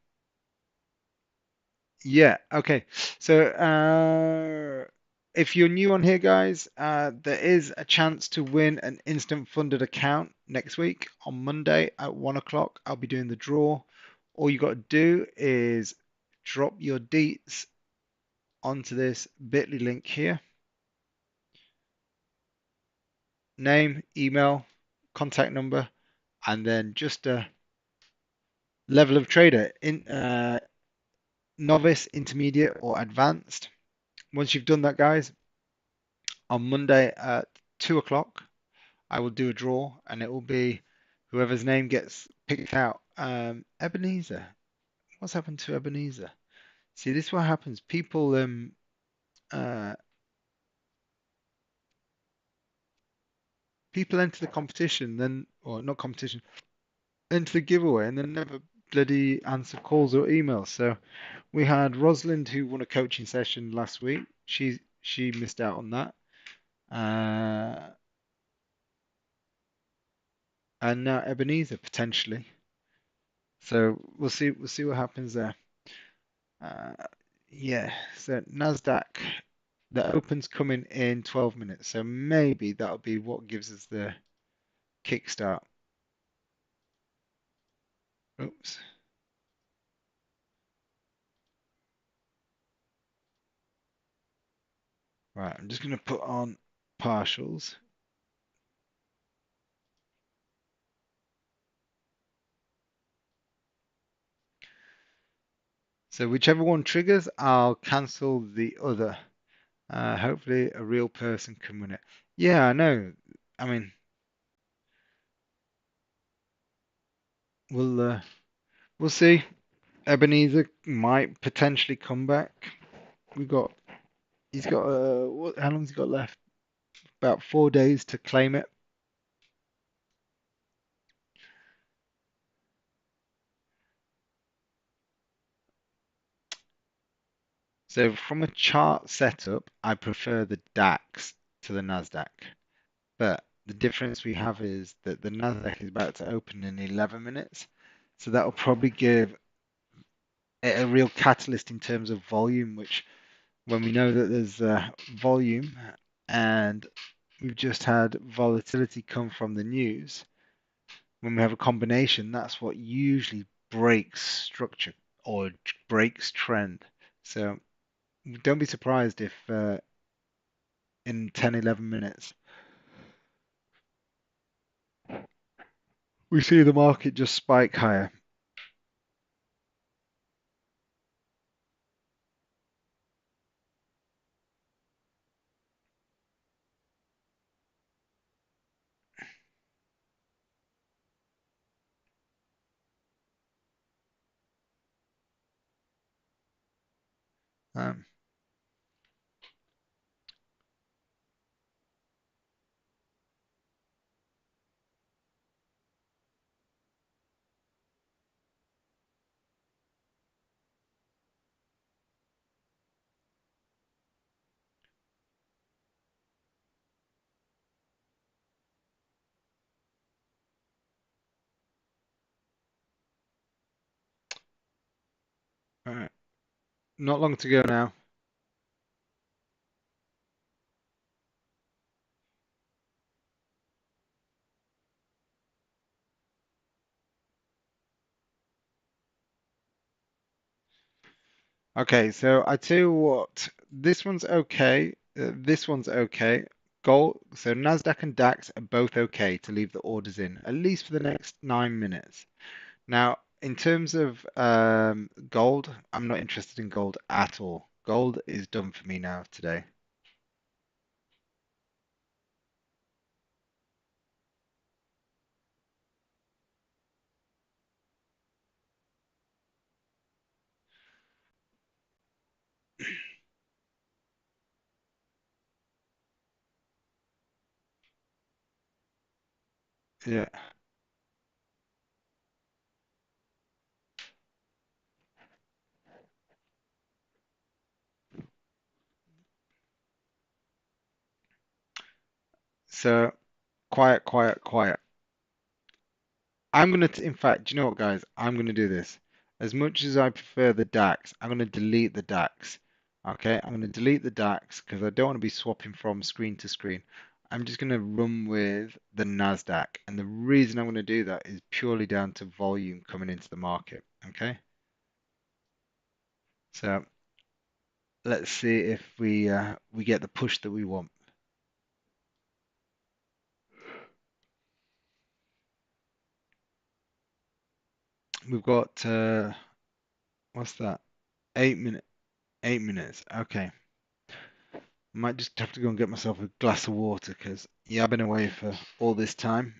Yeah, okay. So if you're new on here, guys, there is a chance to win an instant funded account next week on Monday at 1 o'clock. I'll be doing the draw. All you got to do is drop your deets onto this bit.ly link here. Name, email, contact number, and then just a level of trader in novice, intermediate, or advanced. once you've done that, guys, on Monday at 2 o'clock, I will do a draw, and it will be whoever's name gets picked out. Ebenezer. What's happened to Ebenezer? See, this is what happens. Uh, people enter the competition, then, or not competition, enter the giveaway, and then never bloody answer calls or emails. So we had Rosalind who won a coaching session last week. She missed out on that. Uh, and now Ebenezer potentially. So we'll see what happens there. Uh, yeah. So Nasdaq, the open's coming in 12 minutes. So maybe that'll be what gives us the kickstart. Oops. Right. I'm just going to put on partials. So whichever one triggers, I'll cancel the other. Hopefully a real person can win it. Yeah, I know. I mean, we'll see. Ebenezer might potentially come back. We got he's got how long's he got left? About 4 days to claim it. So from a chart setup, I prefer the DAX to the Nasdaq. But the difference we have is that the Nasdaq is about to open in 11 minutes. So that will probably give it a real catalyst in terms of volume, which when we know that there's volume and we've just had volatility come from the news, when we have a combination, that's what usually breaks structure or breaks trend. So don't be surprised if in 10, 11 minutes we see the market just spike higher. Um, all right. Not long to go now. Okay, so I tell you what, this one's okay. This one's okay. Gold, so Nasdaq and DAX are both okay to leave the orders in, at least for the next 9 minutes. Now, in terms of gold, I'm not interested in gold at all. Gold is done for me now today. Yeah. So quiet, quiet, quiet. In fact, do you know what, guys? I'm gonna do this. As much as I prefer the DAX, I'm gonna delete the DAX. Okay, I'm gonna delete the DAX because I don't want to be swapping from screen to screen. I'm just gonna run with the NASDAQ, and the reason I'm gonna do that is purely down to volume coming into the market. Okay, so let's see if we get the push that we want. We've got what's that? 8 minutes. 8 minutes. Okay. I might just have to go and get myself a glass of water because yeah, I've been away for all this time.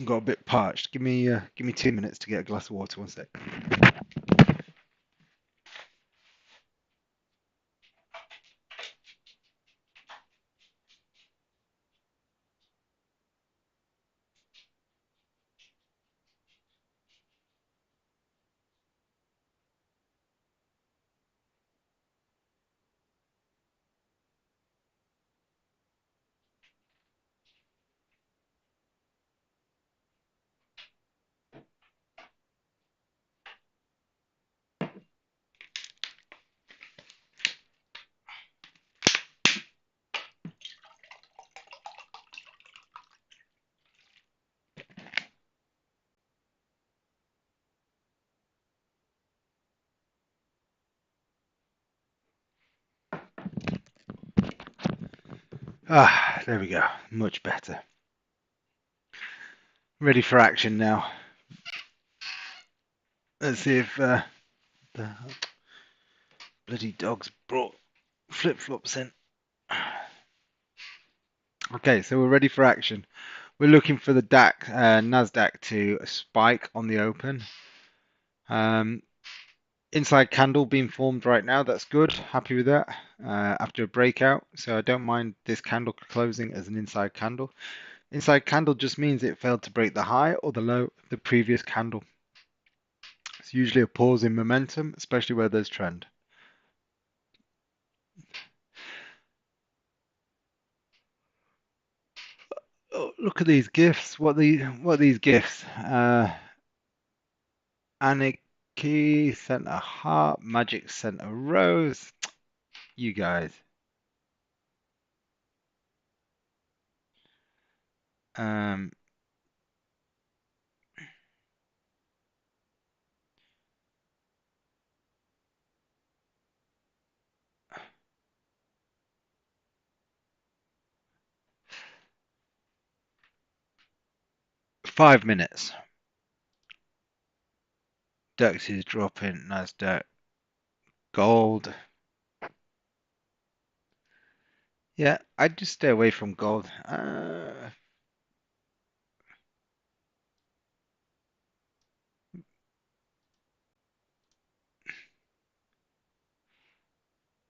Got a bit parched. Give me 2 minutes to get a glass of water. One sec. Ah, there we go. Much better. Ready for action now. Let's see if the bloody dog's brought flip-flops in. Okay, so we're ready for action. We're looking for the NASDAQ to spike on the open. Inside candle being formed right now. That's good. Happy with that. After a breakout, so I don't mind this candle closing as an inside candle. Inside candle just means it failed to break the high or the low of the previous candle. It's usually a pause in momentum, especially where there's trend. Oh, look at these gifts. What are these gifts? Anarchy sent a heart. Magic sent a rose. You guys. 5 minutes. DAX is dropping. NASDAQ. Gold. Yeah, I'd just stay away from gold.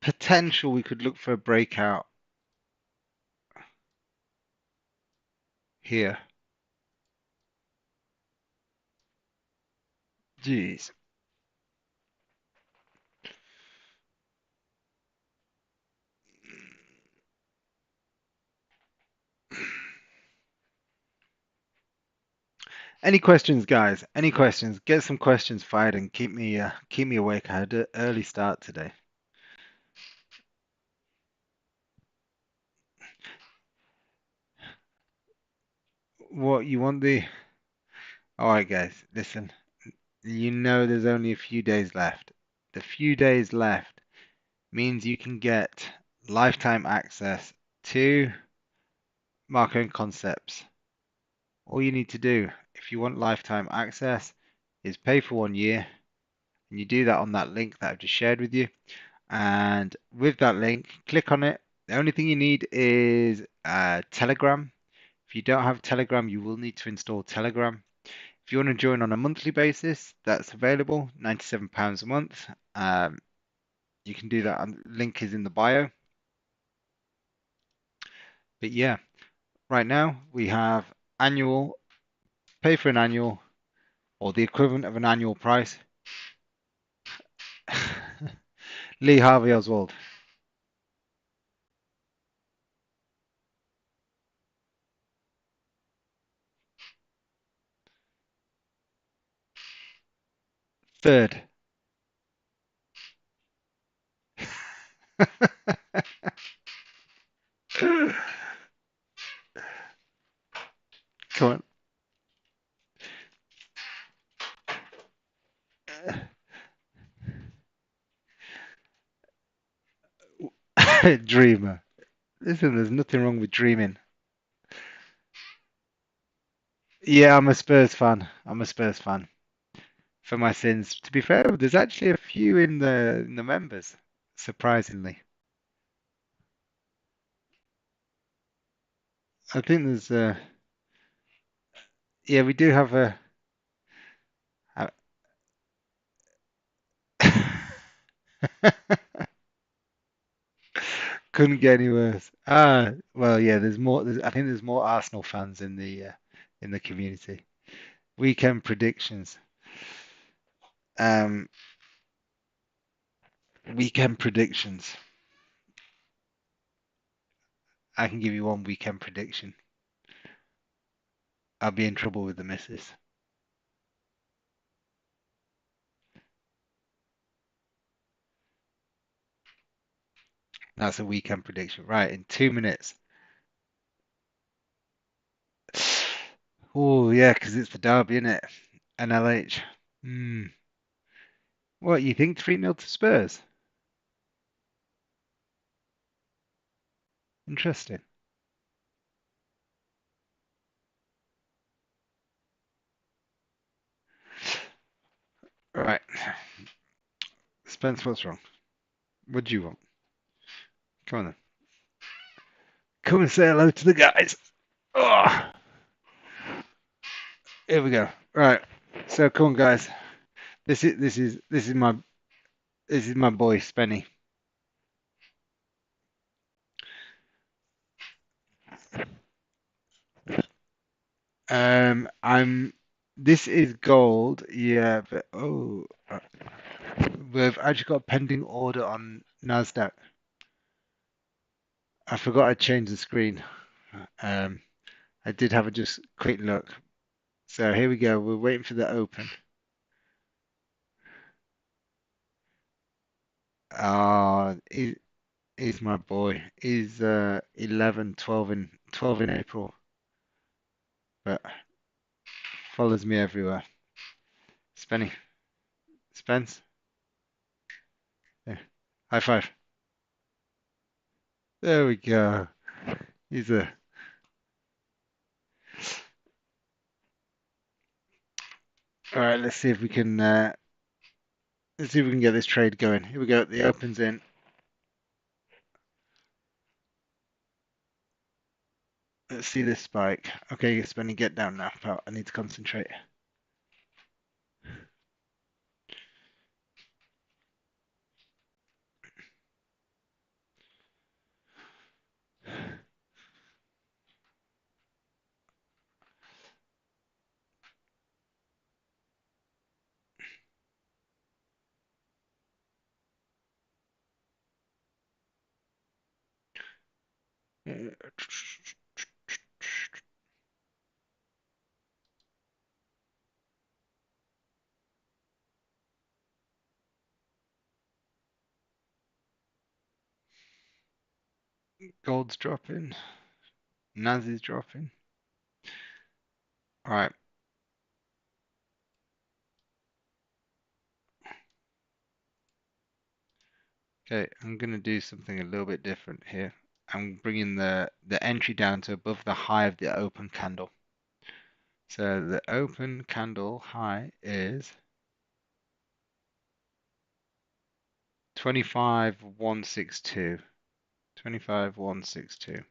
Potential we could look for a breakout here. Jeez. Any questions, guys? Any questions? Get some questions fired and keep me awake. I had an early start today. What you want the? All right, guys. Listen. You know there's only a few days left. The few days left means you can get lifetime access to Mark Owen Concepts. All you need to do, if you want lifetime access, is pay for 1 year, and you do that on that link that I've just shared with you. And with that link, click on it. The only thing you need is Telegram. If you don't have Telegram, you will need to install Telegram. If you want to join on a monthly basis, that's available, £97 a month. You can do that. Link is in the bio. But yeah, right now we have annual, pay for an annual or the equivalent of an annual price. Lee Harvey Oswald. Third. Come on. Dreamer. Listen, there's nothing wrong with dreaming. Yeah, I'm a Spurs fan. I'm a Spurs fan. For my sins. To be fair, there's actually a few in the members, surprisingly. I think there's yeah, we do have a couldn't get any worse. Well, yeah, there's more. I think there's more Arsenal fans in the community. Weekend predictions. Um, weekend predictions. I can give you one weekend prediction. I'll be in trouble with the missus. That's a weekend prediction. Right, in 2 minutes. Oh, yeah, because it's the derby, isn't it? NLH. Hmm. What, you think 3-0 to Spurs? Interesting. Right. Spence, what's wrong? What do you want? Come on then. Come and say hello to the guys. Oh, here we go. Right. So come on, guys. This is my boy Spenny. I'm. This is gold. Yeah, but we've actually got a pending order on NASDQ. I forgot I changed the screen. Um, I did have a just quick look. So here we go. We're waiting for the open. He's my boy. He's 11, 12 in April, but follows me everywhere. Spenny, Spence, yeah. High five. There we go. He's a. All right. Let's see if we can get this trade going. Here we go. The open's in. Let's see this spike. Okay, Spenny, get down now, pal. I need to concentrate. Gold's dropping. Naz is dropping. All right. Okay, I'm gonna do something a little bit different here. I'm bringing the entry down to above the high of the open candle. So the open candle high is 25,162. 25,162.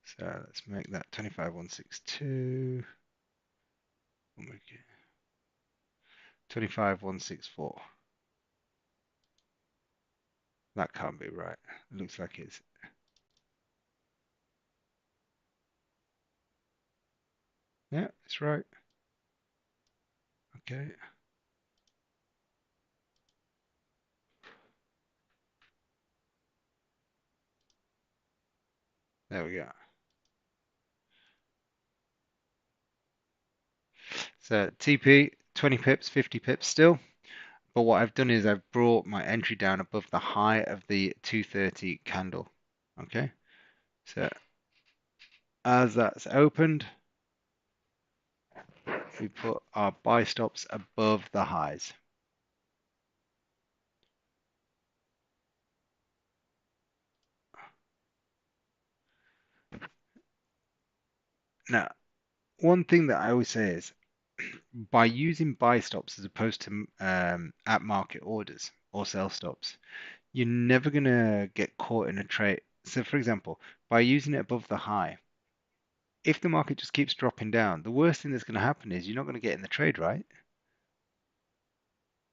So let's make that 25,162. We'll make it 25,164. That can't be right. It looks like it's. Yeah, it's right. Okay. There we go. So TP 20 pips, 50 pips still. But what I've done is I've brought my entry down above the high of the 230 candle. Okay. So as that's opened, we put our buy stops above the highs. Now, one thing that I always say is by using buy stops as opposed to at market orders or sell stops, you're never gonna get caught in a trade. So for example, by using it above the high, if the market just keeps dropping down, the worst thing that's going to happen is you're not going to get in the trade, right?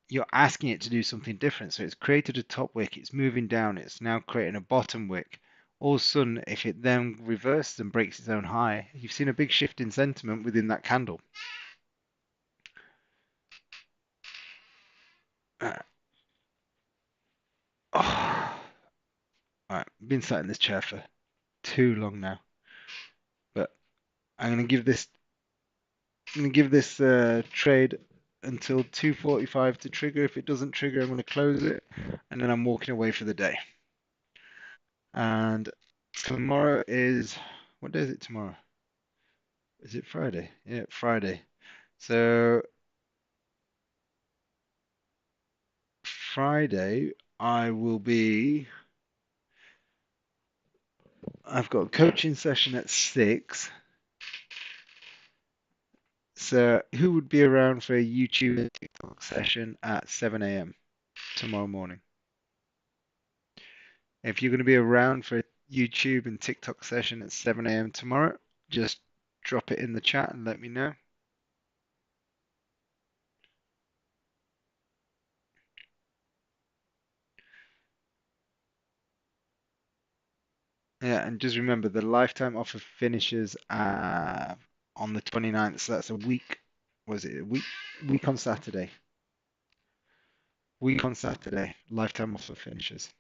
You're asking it to do something different. So it's created a top wick, it's moving down, it's now creating a bottom wick. All of a sudden, if it then reverses and breaks its own high, you've seen a big shift in sentiment within that candle. Uh, oh, right, I've been sat in this chair for too long now, but I'm going to give this trade until 2:45 to trigger. If it doesn't trigger, I'm going to close it, and then I'm walking away for the day. And tomorrow is, what day is it tomorrow? Is it Friday? Yeah, Friday. So Friday, I will be. I've got a coaching session at 6. So who would be around for a YouTube and TikTok session at 7 a.m. tomorrow morning? If you're going to be around for a YouTube and TikTok session at 7 a.m. tomorrow, just drop it in the chat and let me know. Yeah, and just remember the lifetime offer finishes on the 29th, so that's a week. Was it a week? Week on Saturday. Week on Saturday. Lifetime offer finishes.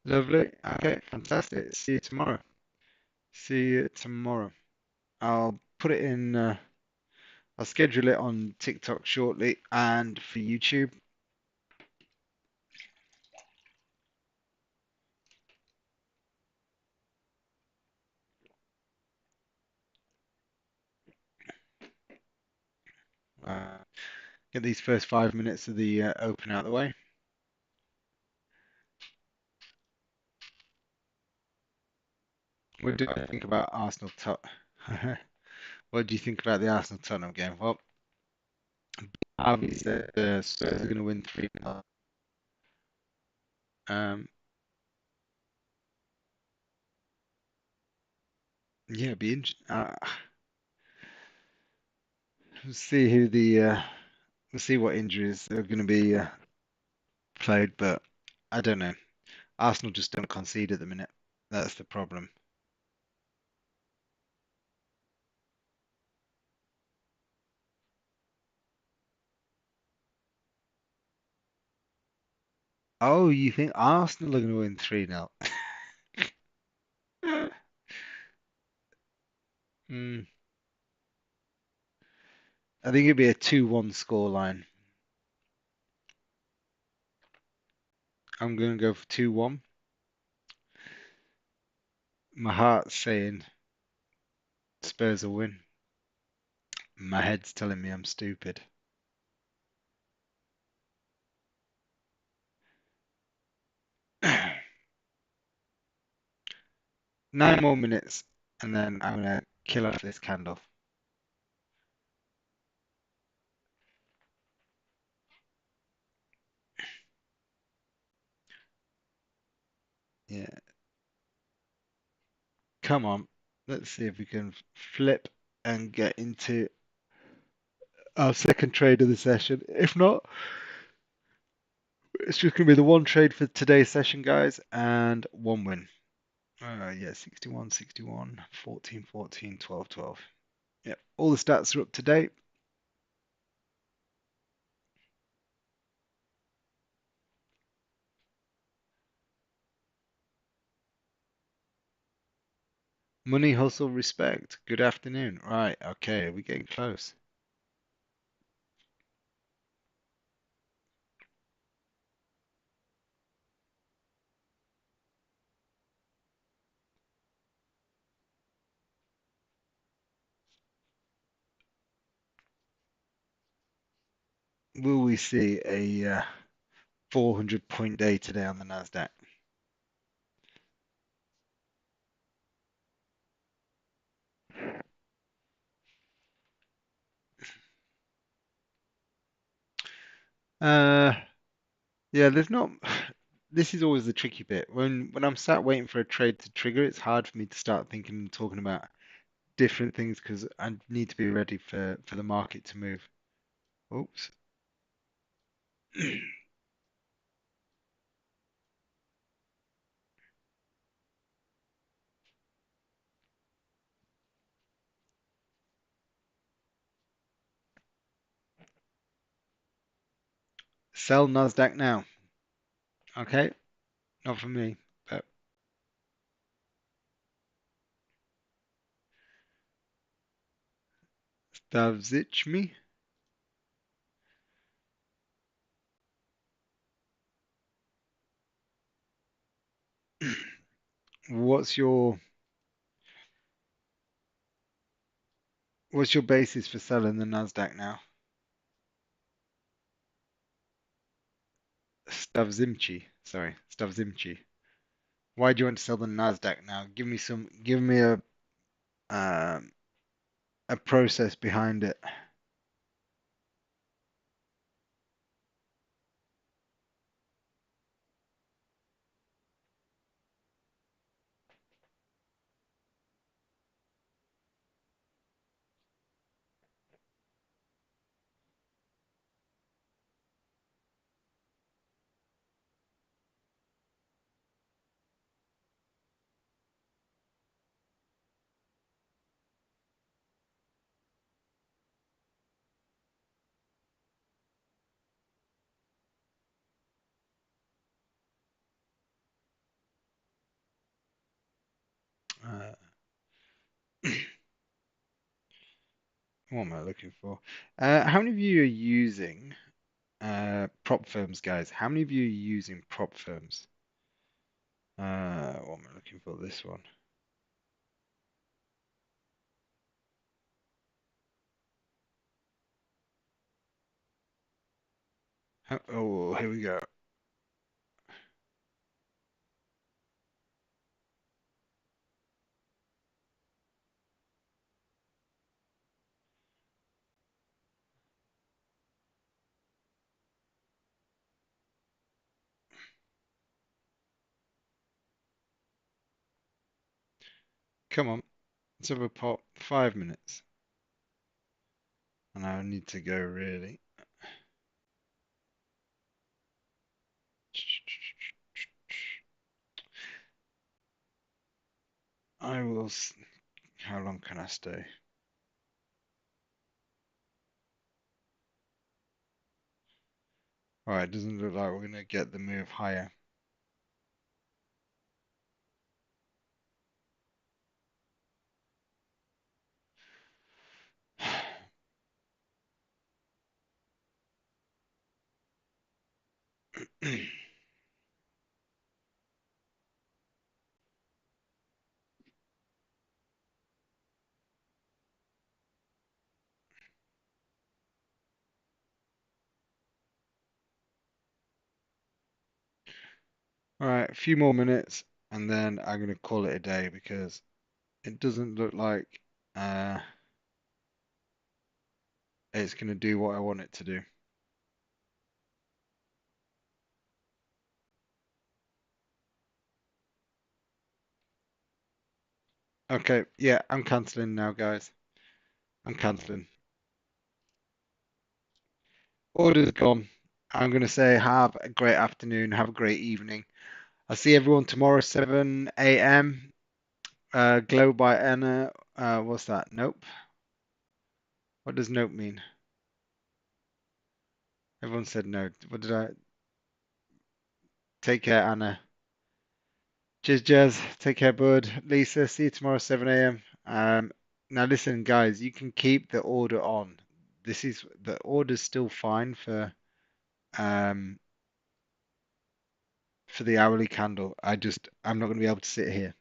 Lovely. Okay, fantastic. See you tomorrow. See you tomorrow. I'll put it in. I'll schedule it on TikTok shortly and for YouTube. Uh, get these first 5 minutes of the open out of the way. What do I think about Arsenal tot? What do you think about the Arsenal Tottenham game? Well, obviously the Spurs are going to win 3-0. Yeah, be interesting. We'll see who the we'll see what injuries are going to be played, but I don't know. Arsenal just don't concede at the minute. That's the problem. Oh, you think Arsenal are going to win 3-0? Hmm. I think it'd be a 2-1 scoreline. I'm going to go for 2-1. My heart's saying Spurs will win. My head's telling me I'm stupid. 9 more minutes, and then I'm going to kill off this candle. Yeah, come on. Let's see if we can flip and get into our second trade of the session. If not, it's just going to be the one trade for today's session, guys, and one win. Yeah, 61, 61, 14, 14, 12, 12. Yeah, all the stats are up to date. Money, hustle, respect. Good afternoon. Right, okay, we're getting close. Will we see a 400 point day today on the NASDAQ. Uh, yeah, there's not. This is always the tricky bit. When I'm sat waiting for a trade to trigger, it's hard for me to start thinking and talking about different things because I need to be ready for the market to move. Oops. Sell NASDAQ now. Okay, not for me, but Stavzich me. What's your what's your basis for selling the NASDAQ now? Stavzimchi. Sorry, Stavzimchi. Why do you want to sell the NASDAQ now? Give me um, a process behind it. Uh, what am I looking for? How many of you are using prop firms, guys? How many of you are using prop firms? What am I looking for? This one. Oh, here we go. Come on, let's have a pop. 5 minutes, and I need to go really. I will. How long can I stay? All right, doesn't look like we're gonna get the move higher. All right, a few more minutes, and then I'm gonna call it a day because it doesn't look like uh, it's gonna do what I want it to do. Okay, yeah, I'm canceling now, guys. I'm canceling. Order's gone. I'm gonna say have a great afternoon, have a great evening. I'll see everyone tomorrow, 7 a.m. Glow by Anna. What's that? Nope. What does nope mean? Everyone said no. What did I? Take care, Anna. Cheers, Jez. Take care, bud. Lisa, see you tomorrow, 7 a.m. Now listen, guys, you can keep the order on. The order's still fine um for the hourly candle. I'm not going to be able to sit here.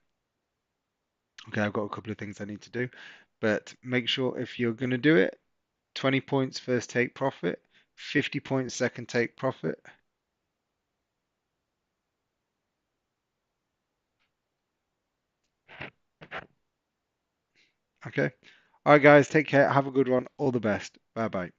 Okay, I've got a couple of things I need to do, but make sure if you're going to do it, 20 points first take profit, 50 points second take profit. Okay. All right, guys, take care. Have a good one. All the best. Bye bye.